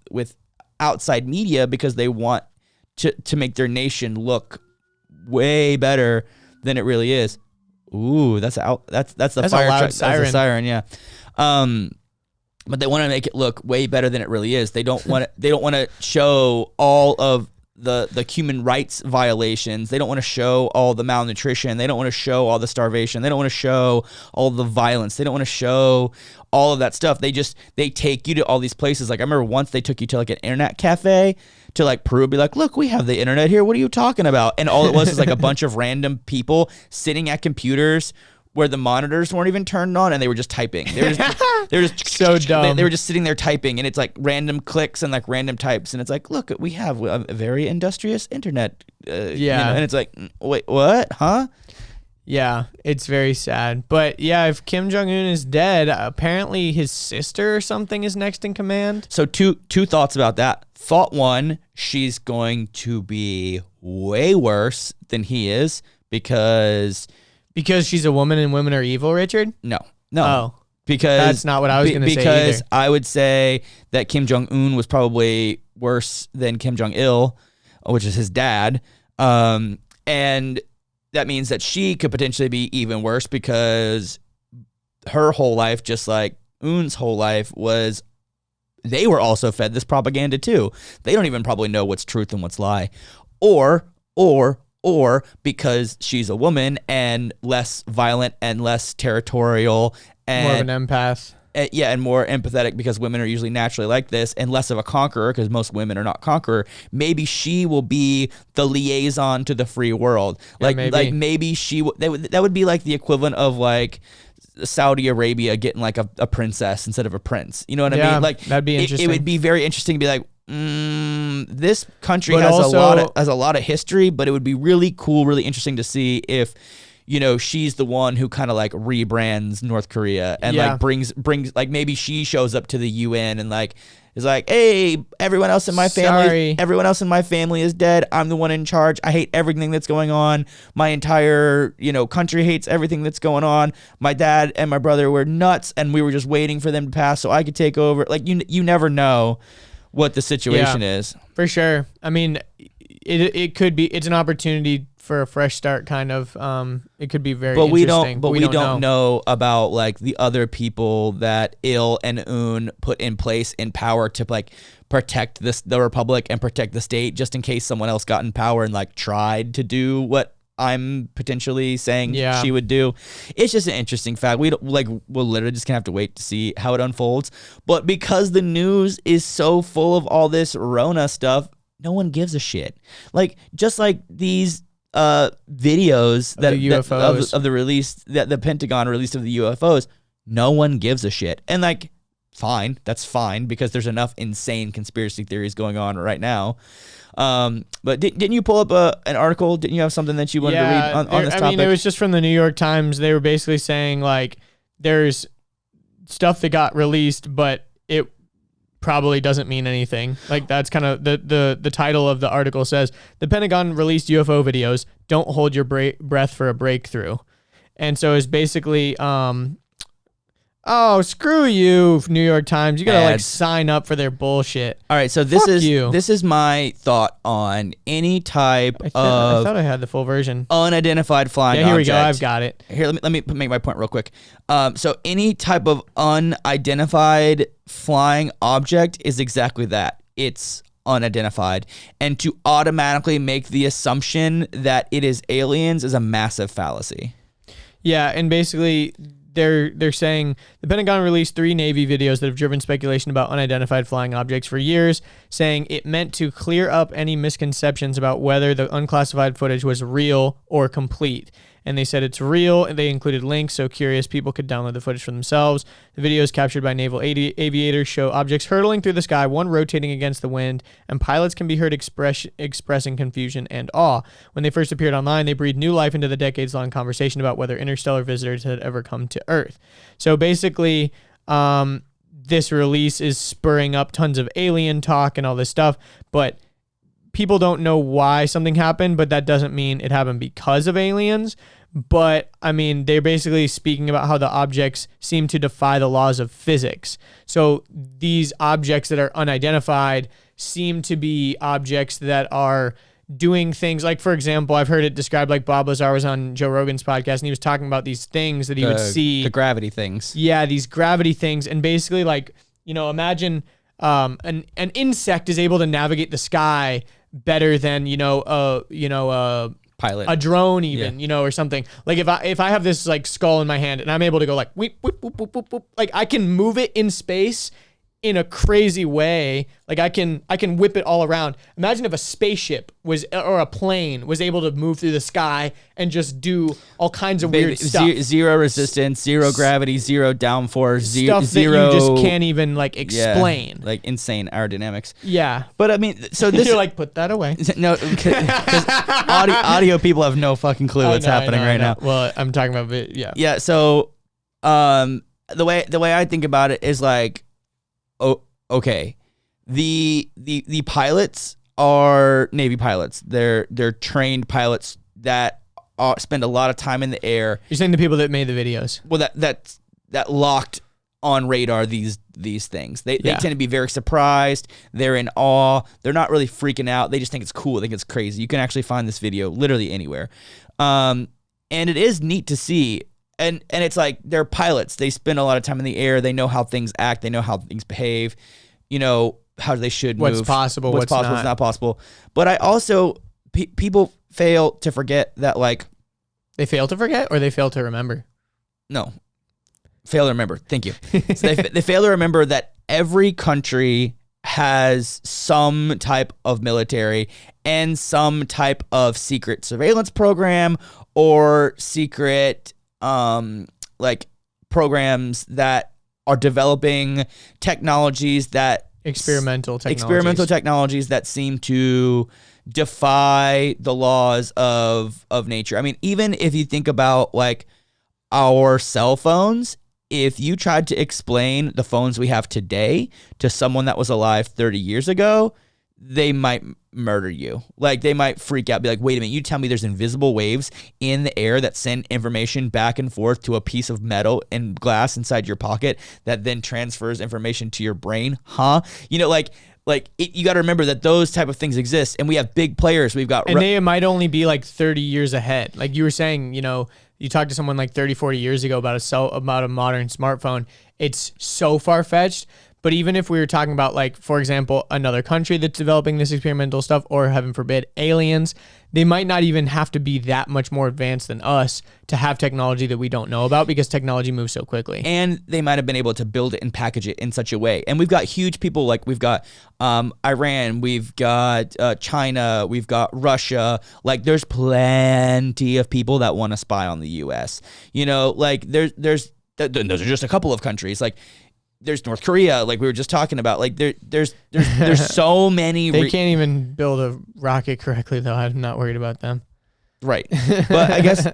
A: outside media because they want to make their nation look way better than it really is. Ooh, that's the fire
B: a loud
A: truck.
B: siren.
A: That's a siren, yeah. But they want to make it look way better than it really is. They don't want to show all of the human rights violations. They don't want to show all the malnutrition. They don't want to show all the starvation. They don't want to show all the violence. They don't want to show all of that stuff. They take you to all these places. Like I remember once they took you to like an internet cafe to like Peru, be like, look, we have the internet here. What are you talking about? And all it was like a bunch of random people sitting at computers where the monitors weren't even turned on and they were just typing. They were just
B: so dumb.
A: They were just sitting there typing, and it's like random clicks and like random types, and it's like, look, we have a very industrious internet. And it's like, wait, what? Huh?
B: Yeah, it's very sad. But yeah, if Kim Jong-un is dead, apparently his sister or something is next in command.
A: So two thoughts about that. Thought one, she's going to be way worse than he is because
B: she's a woman and women are evil, Richard?
A: No.
B: Oh.
A: Because
B: That's not what I was going to say
A: Because
B: either.
A: I would say that Kim Jong-un was probably worse than Kim Jong-il, which is his dad. And that means that she could potentially be even worse because her whole life, just like Un's whole life, was they were also fed this propaganda too. They don't even probably know what's truth and what's lie. Or because she's a woman and less violent and less territorial and
B: More of an empath.
A: And more empathetic because women are usually naturally like this, and less of a conqueror because most women are not conqueror. Maybe she will be the liaison to the free world.
B: Yeah,
A: Maybe she that would be like the equivalent of like Saudi Arabia getting like a princess instead of a prince. You know what I mean? Like
B: that'd be interesting.
A: It would be very interesting to be like, this country
B: But
A: has
B: also,
A: a lot of history, but it would be really cool, really interesting to see if, you know, she's the one who kind of like rebrands North Korea and like brings like maybe she shows up to the UN and like is like, hey, everyone else in my family is dead. I'm the one in charge. I hate everything that's going on. My entire, you know, country hates everything that's going on. My dad and my brother were nuts and we were just waiting for them to pass so I could take over. Like you never know what the situation is.
B: For sure. I mean, it could be, it's an opportunity for a fresh start, kind of. It could be very interesting.
A: We don't know about like the other people that Il and Un put in place in power to like protect the republic and protect the state, just in case someone else got in power and like tried to do what I'm potentially saying she would do. It's just an interesting fact. We'll literally just gonna have to wait to see how it unfolds. But because the news is so full of all this Rona stuff, no one gives a shit. Like just like these videos
B: of the UFOs
A: of the release that the Pentagon released of the UFOs, no one gives a shit. And like, fine, that's fine because there's enough insane conspiracy theories going on right now. But didn't you pull up an article? Didn't you have something that you wanted to read on this topic?
B: I mean, it was just from the New York Times. They were basically saying like there's stuff that got released, but it probably doesn't mean anything. Like that's kind of the title of the article says the Pentagon released UFO videos. Don't hold your breath for a breakthrough. And so it's basically oh, screw you, New York Times. You gotta like sign up for their bullshit.
A: All right, so this is my thought on any type
B: I thought I had the full version.
A: Unidentified flying object.
B: Here we go. I've got it.
A: Here, let me make my point real quick. So any type of unidentified flying object is exactly that. It's unidentified, and to automatically make the assumption that it is aliens is a massive fallacy.
B: Yeah, and basically they're saying the Pentagon released 3 Navy videos that have driven speculation about unidentified flying objects for years, saying it meant to clear up any misconceptions about whether the unclassified footage was real or complete. And they said it's real, and they included links so curious people could download the footage for themselves. The videos captured by naval aviators show objects hurtling through the sky, one rotating against the wind, and pilots can be heard expressing confusion and awe. When they first appeared online, they breathed new life into the decades-long conversation about whether interstellar visitors had ever come to Earth. So basically, this release is spurring up tons of alien talk and all this stuff, but people don't know why something happened, but that doesn't mean it happened because of aliens. But, I mean, they're basically speaking about how the objects seem to defy the laws of physics. So these objects that are unidentified seem to be objects that are doing things like, for example, I've heard it described like Bob Lazar was on Joe Rogan's podcast and he was talking about these things that he would see.
A: The gravity things.
B: Yeah, these gravity things. And basically, like, you know, imagine an insect is able to navigate the sky better than,
A: pilot,
B: a drone even, or something. Like if I have this like skull in my hand and I'm able to go like whip, whip, whip, whip, whip, whip, like I can move it in space in a crazy way. Like I can whip it all around. Imagine if a spaceship or a plane was able to move through the sky and just do all kinds of weird stuff.
A: Zero resistance, zero gravity, zero downforce,
B: stuff
A: zero
B: that you just can't even like explain.
A: Yeah, like insane aerodynamics.
B: Yeah.
A: But I mean, so this
B: you're like, put that away.
A: No, because audio people have no fucking clue what's happening right now.
B: Well, I'm talking about it. Yeah.
A: Yeah. So, the way I think about it is like, oh, okay. The pilots are Navy pilots. They're trained pilots that spend a lot of time in the air.
B: You're saying the people that made the videos.
A: Well, that locked on radar these things. They tend to be very surprised. They're in awe. They're not really freaking out. They just think it's cool. They think it's crazy. You can actually find this video literally anywhere. And it is neat to see. And it's like they're pilots. They spend a lot of time in the air. They know how things act. They know how things behave. You know, how they should move.
B: What's possible,
A: what's possible, what's not possible. But I also, people fail to forget that, like...
B: They fail to forget or they fail to remember?
A: No. Fail to remember. Thank you. So they fail to remember that every country has some type of military and some type of secret surveillance program or secret like programs that are developing technologies that experimental technologies that seem to defy the laws of nature. I mean, even if you think about like our cell phones, if you tried to explain the phones we have today to someone that was alive 30 years ago, they might murder you. Like, they might freak out, be like, wait a minute, you tell me there's invisible waves in the air that send information back and forth to a piece of metal and glass inside your pocket that then transfers information to your brain? Huh? You know, you got to remember that those type of things exist, and we have big players. We've got...
B: And they might only be like 30 years ahead. Like you were saying, you know, you talked to someone like 30, 40 years ago about a modern smartphone. It's so far-fetched. But even if we were talking about, like, for example, another country that's developing this experimental stuff, or heaven forbid, aliens, they might not even have to be that much more advanced than us to have technology that we don't know about, because technology moves so quickly.
A: And they might have been able to build it and package it in such a way. And we've got huge people, like we've got Iran, we've got China, we've got Russia. Like, there's plenty of people that want to spy on the U.S. You know, like those are just a couple of countries. Like, there's North Korea, like we were just talking about. Like, there's so many.
B: They can't even build a rocket correctly, though. I'm not worried about them.
A: Right, but I guess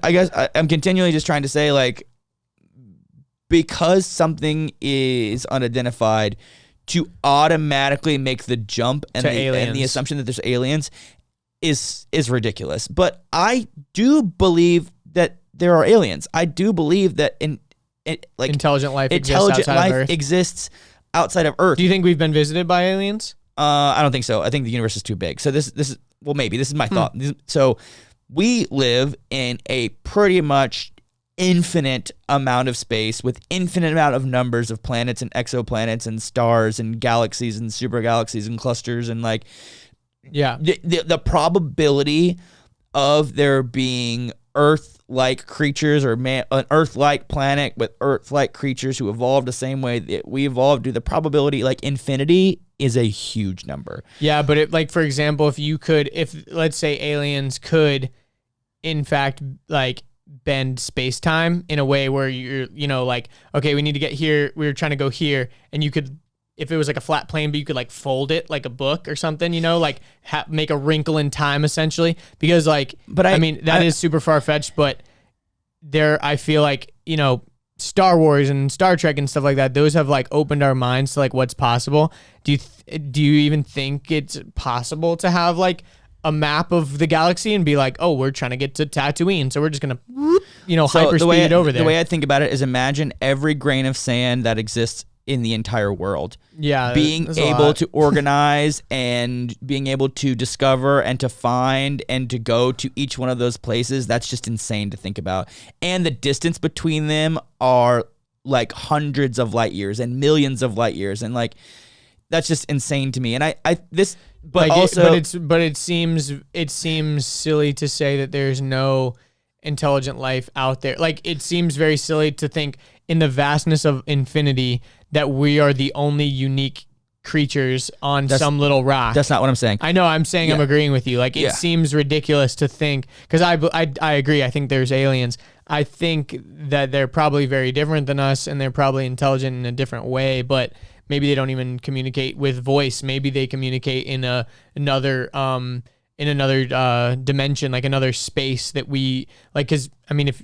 A: I'm continually just trying to say, like, because something is unidentified, to automatically make the jump and the assumption that there's aliens is ridiculous. But I do believe that there are aliens. I do believe that intelligent life exists outside of Earth.
B: Do you think we've been visited by aliens?
A: I don't think so. I think the universe is too big. So this is, well, maybe this is my thought. So we live in a pretty much infinite amount of space with infinite amount of numbers of planets and exoplanets and stars and galaxies and super galaxies and clusters, and like,
B: yeah,
A: the probability of there being Earth-like creatures, or an Earth-like planet with Earth-like creatures who evolved the same way that we evolved, the probability, like infinity, is a huge number.
B: Yeah, but like, for example, if let's say aliens could, in fact, like, bend space-time in a way where you're, you know, like, okay, we need to get here, we're trying to go here, and you could, if it was like a flat plane, but you could like fold it like a book or something, you know, like make a wrinkle in time essentially, because like, but I mean, that is super far-fetched, but I feel like, you know, Star Wars and Star Trek and stuff like that, those have like opened our minds to like what's possible. Do you even think it's possible to have like a map of the galaxy and be like, oh, we're trying to get to Tatooine, so we're just gonna, you know, hyperspeed it over there?
A: The way I think about it is, imagine every grain of sand that exists in the entire world.
B: Yeah,
A: being able to organize and being able to discover and to find and to go to each one of those places, that's just insane to think about. And the distance between them are like hundreds of light years and millions of light years, and like, that's just insane to me. And
B: it seems silly to say that there's no intelligent life out there. Like, it seems very silly to think in the vastness of infinity that we are the only unique creatures on some little rock.
A: That's not what I'm saying.
B: I know. I'm saying, I'm agreeing with you. Like, it seems ridiculous to think, because I agree. I think there's aliens. I think that they're probably very different than us, and they're probably intelligent in a different way, but maybe they don't even communicate with voice. Maybe they communicate in another dimension, like another space that we like. Because I mean, if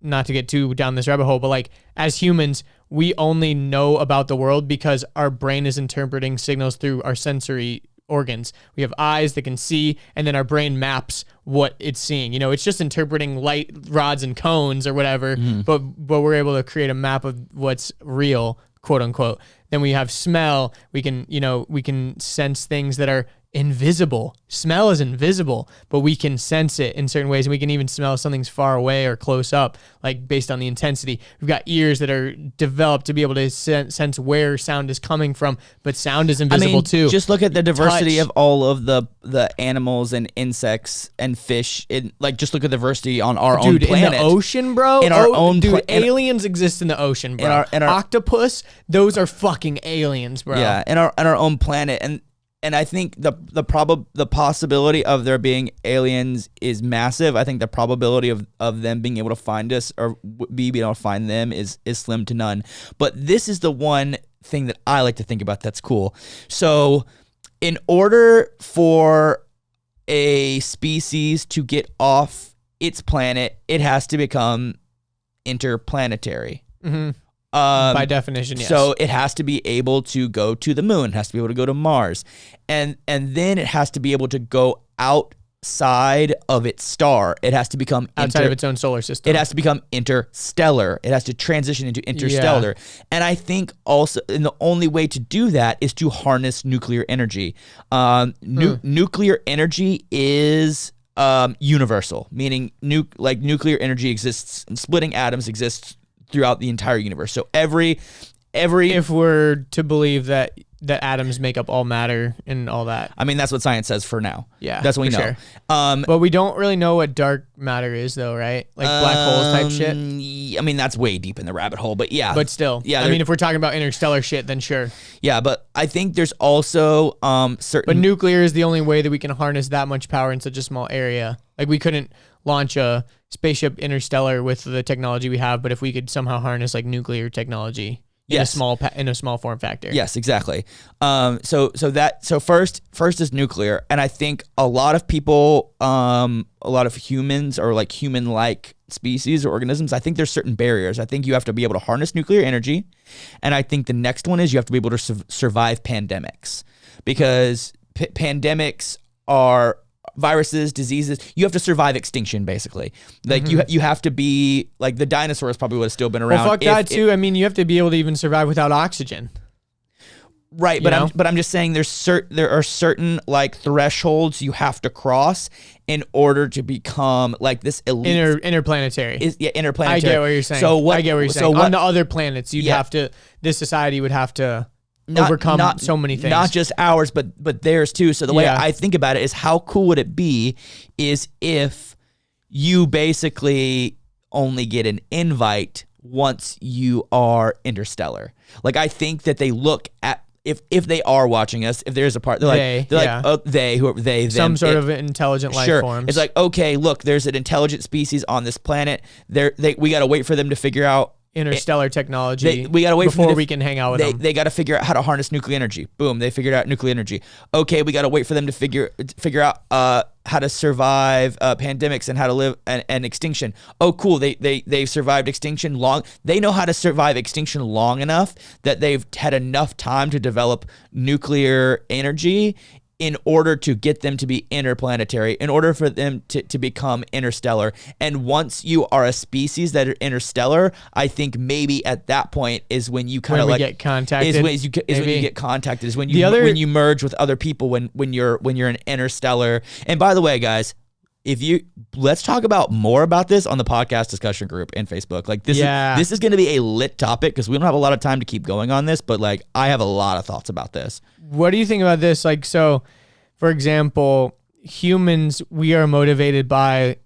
B: not to get too down this rabbit hole, but like, as humans, we only know about the world because our brain is interpreting signals through our sensory organs. We have eyes that can see, and then our brain maps what it's seeing. You know, it's just interpreting light rods and cones or whatever, but we're able to create a map of what's real quote unquote. Then we have smell. We can sense things that are invisible. Smell is invisible, but we can sense it in certain ways, and we can even smell something's far away or close up, like based on the intensity. We've got ears that are developed to be able to sense where sound is coming from, but sound is invisible too.
A: Just look at the diversity
B: Touch.
A: of all of the animals and insects and fish. Just look at the diversity on our own planet.
B: In the ocean, bro.
A: In our own
B: aliens exist in the ocean, bro.
A: In our
B: octopus, those are fucking aliens, bro.
A: Yeah, in our own planet, and I think the possibility of there being aliens is massive. I think the probability of them being able to find us or being able to find them is slim to none. But this is the one thing that I like to think about that's cool. So in order for a species to get off its planet, it has to become interplanetary.
B: Mm-hmm. By definition, yes.
A: So it has to be able to go to the moon. It has to be able to go to Mars. And then it has to be able to go outside of its star. It has to become
B: outside of its own solar system.
A: It has to become interstellar. It has to transition into interstellar. Yeah. And I think also, and the only way to do that is to harness nuclear energy. Nuclear energy is universal, meaning nuclear energy exists, and splitting atoms exists throughout the entire universe. So every
B: if we're to believe that atoms make up all matter and all that.
A: I mean, that's what science says for now.
B: Yeah,
A: that's what we know.
B: Sure. But we don't really know what dark matter is, though, right? Like black holes type shit.
A: I mean, that's way deep in the rabbit hole, but yeah.
B: But still, yeah. I mean, if we're talking about interstellar shit, then sure.
A: Yeah, but I think there's also certain.
B: But nuclear is the only way that we can harness that much power in such a small area. Like we couldn't launch a spaceship interstellar with the technology we have, but if we could somehow harness like nuclear technology in a small form factor.
A: Yes, exactly. So first is nuclear, and I think a lot of people, a lot of humans or like human-like species or organisms, I think there's certain barriers. I think you have to be able to harness nuclear energy, and I think the next one is you have to be able to survive pandemics, because pandemics are viruses, diseases. You have to survive extinction, basically. Like you have to be like the dinosaurs probably would have still been around.
B: Well, fuck that too. I mean, you have to be able to even survive without oxygen.
A: Right, but I'm just saying there are certain like thresholds you have to cross in order to become like this elite
B: interplanetary.
A: Interplanetary.
B: I get what you're saying. I get what you're saying. On the other planets, you'd have to. This society would have to overcome so many things.
A: Not just ours, but theirs too. So the way I think about it is, how cool would it be is if you basically only get an invite once you are interstellar. Like, I think that they look at, if they are watching us, if there's a part, they're like,
B: some sort of intelligent life forms.
A: It's like, okay, look, there's an intelligent species on this planet. We got to wait for them to figure out
B: interstellar technology.
A: We gotta wait
B: before we can hang out with them.
A: They got to figure out how to harness nuclear energy. Boom, they figured out nuclear energy. Okay, we got to wait for them to figure out how to survive pandemics and how to live an extinction. Oh, cool, they've survived extinction long. They know how to survive extinction long enough that they've had enough time to develop nuclear energy in order to get them to be interplanetary, in order for them to become interstellar. And once you are a species that are interstellar, I think maybe at that point is when you kind of like
B: get contacted.
A: When you get contacted. Is when you merge with other people. When you're an interstellar. And by the way, guys, let's talk about more about this on the podcast discussion group in Facebook. Like this is going to be a lit topic because we don't have a lot of time to keep going on this, but like I have a lot of thoughts about this.
B: What do you think about this? Like, so for example, humans, we are motivated by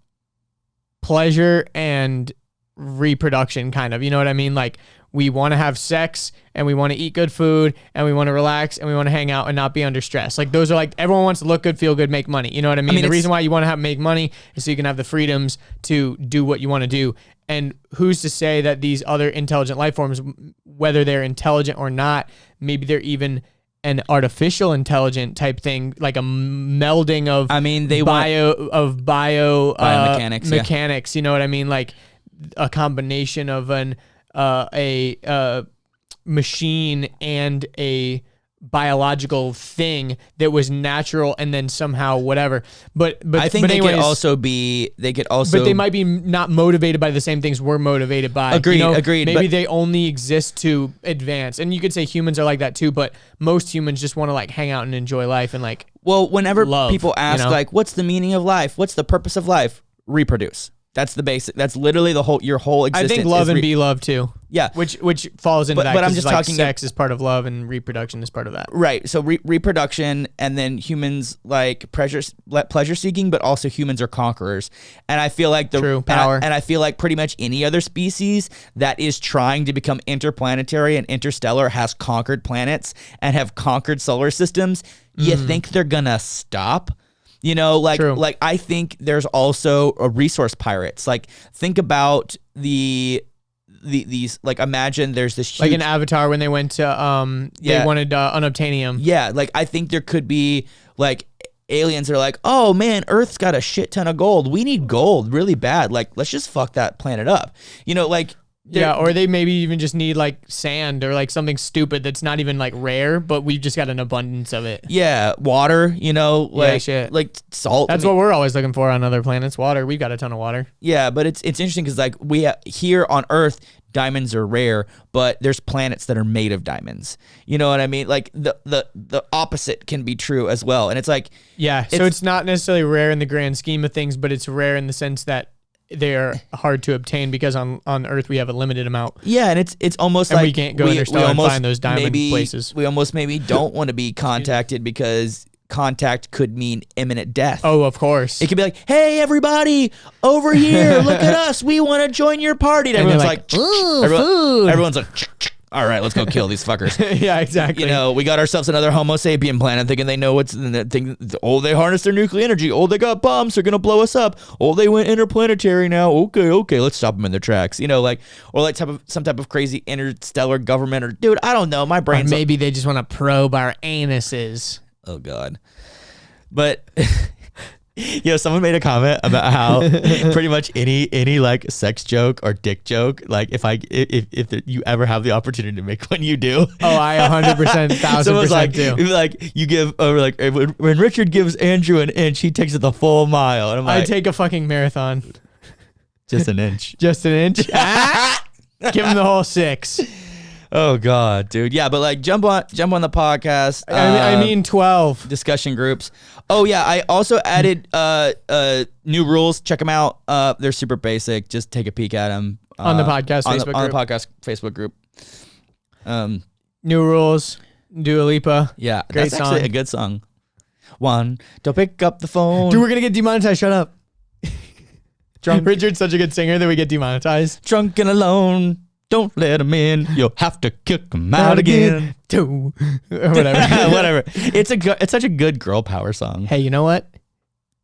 B: pleasure and reproduction, kind of, you know what I mean? Like, we want to have sex and we want to eat good food and we want to relax and we want to hang out and not be under stress. Like, those are like, everyone wants to look good, feel good, make money. You know what I mean? The reason why you want to make money is so you can have the freedoms to do what you want to do. And who's to say that these other intelligent life forms, whether they're intelligent or not, maybe they're even an artificial intelligent type thing, like a melding of biomechanics, mechanics. You know what I mean? Like a combination of a machine and a biological thing that was natural and then somehow whatever. But
A: I think
B: but
A: they
B: anyways,
A: could also
B: but they might be not motivated by the same things we're motivated by.
A: Agreed, agreed,
B: Maybe
A: but-
B: they only exist to advance. And you could say humans are like that too, but most humans just want to like hang out and enjoy life and like
A: Well, whenever
B: love,
A: people ask
B: you know?
A: like, what's the meaning of life? What's the purpose of life? Reproduce. That's the basic. That's literally your whole
B: I
A: existence.
B: think love
A: is
B: and be loved too.
A: Yeah.
B: Which falls into
A: But-
B: that.
A: but I'm
B: 'cause
A: just
B: like
A: talking-
B: sex is part of love and reproduction is part of that.
A: Right. So reproduction, and then humans like pleasure seeking, but also humans are conquerors. And I feel like
B: True, power.
A: And I feel like pretty much any other species that is trying to become interplanetary and interstellar has conquered planets and have conquered solar systems. You think they're gonna stop? You know, like
B: True.
A: like I think there's also a resource pirates. Like think about these like imagine there's this huge
B: Like in Avatar when they went to
A: Yeah.
B: they wanted unobtainium.
A: Yeah, like I think there could be like aliens that are like, oh man, Earth's got a shit ton of gold. We need gold really bad. Like, let's just fuck that planet up. You know, like
B: Yeah, or they maybe even just need like sand or like something stupid that's not even like rare, but we've just got an abundance of it.
A: yeah, water. You know, like
B: shit.
A: like salt.
B: That's what we're always looking for on other planets. Water. We've got a ton of water.
A: Yeah, but it's interesting because like here on Earth, diamonds are rare, but there's planets that are made of diamonds. You know what I mean? Like the opposite can be true as well. And it's like
B: Yeah. So it's not necessarily rare in the grand scheme of things, but it's rare in the sense that they're hard to obtain because on Earth we have a limited amount.
A: yeah, and it's almost
B: And
A: like
B: we can't go interstellar and find those diamond places.
A: We almost maybe don't want to be contacted because contact could mean imminent death.
B: Oh, of course.
A: It could be like, hey, everybody, over here, look at us. We want to join your party. And
B: And
A: everyone's
B: they're
A: like,
B: ooh, food.
A: everyone's like, all right, let's go kill these fuckers.
B: Yeah, exactly.
A: You know, we got ourselves another Homo sapien planet thinking they know what's in the thing. Oh, they harness their nuclear energy. Oh, they got bombs. They're going to blow us up. Oh, they went interplanetary now. Okay. Let's stop them in their tracks. You know, like, or like some type of crazy interstellar government or, dude, I don't know. My
B: Or
A: brain's
B: maybe they just want to probe our anuses.
A: oh God. But you know, someone made a comment about how pretty much any like sex joke or dick joke, like if you ever have the opportunity to make one, you do.
B: Oh, I 100%, 1000%
A: like,
B: do.
A: like you give or like when Richard gives Andrew an inch, he takes it the full mile, and I'm
B: I
A: like,
B: take a fucking marathon.
A: just an inch.
B: Just an inch. Give him the whole 6.
A: Oh God, dude. Yeah, but like jump on the podcast.
B: I mean 12.
A: Discussion groups. Oh yeah, I also added new rules. Check them out. They're super basic. Just take a peek at them
B: On the podcast Facebook
A: on the
B: group.
A: podcast Facebook group.
B: New rules. Dua Lipa.
A: Yeah,
B: Great
A: that's actually
B: song.
A: a good song. One, don't pick up the phone.
B: Dude, we're going to get demonetized. Shut up. Richard's such a good singer that we get demonetized.
A: Drunk and alone. Don't let him in. You'll have to kick him out again.
B: Or whatever.
A: Whatever. It's such a good girl power song.
B: Hey, you know what?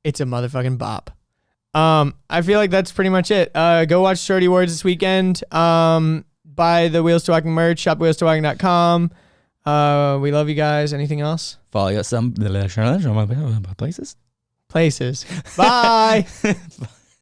B: It's a motherfucking bop. I feel like that's pretty much it. Go watch Shorty Awards this weekend. Buy the Wheels to Walking merch, shop wheelstowalking.com. We love you guys. Anything else?
A: Follow you at some places.
B: Places. Bye.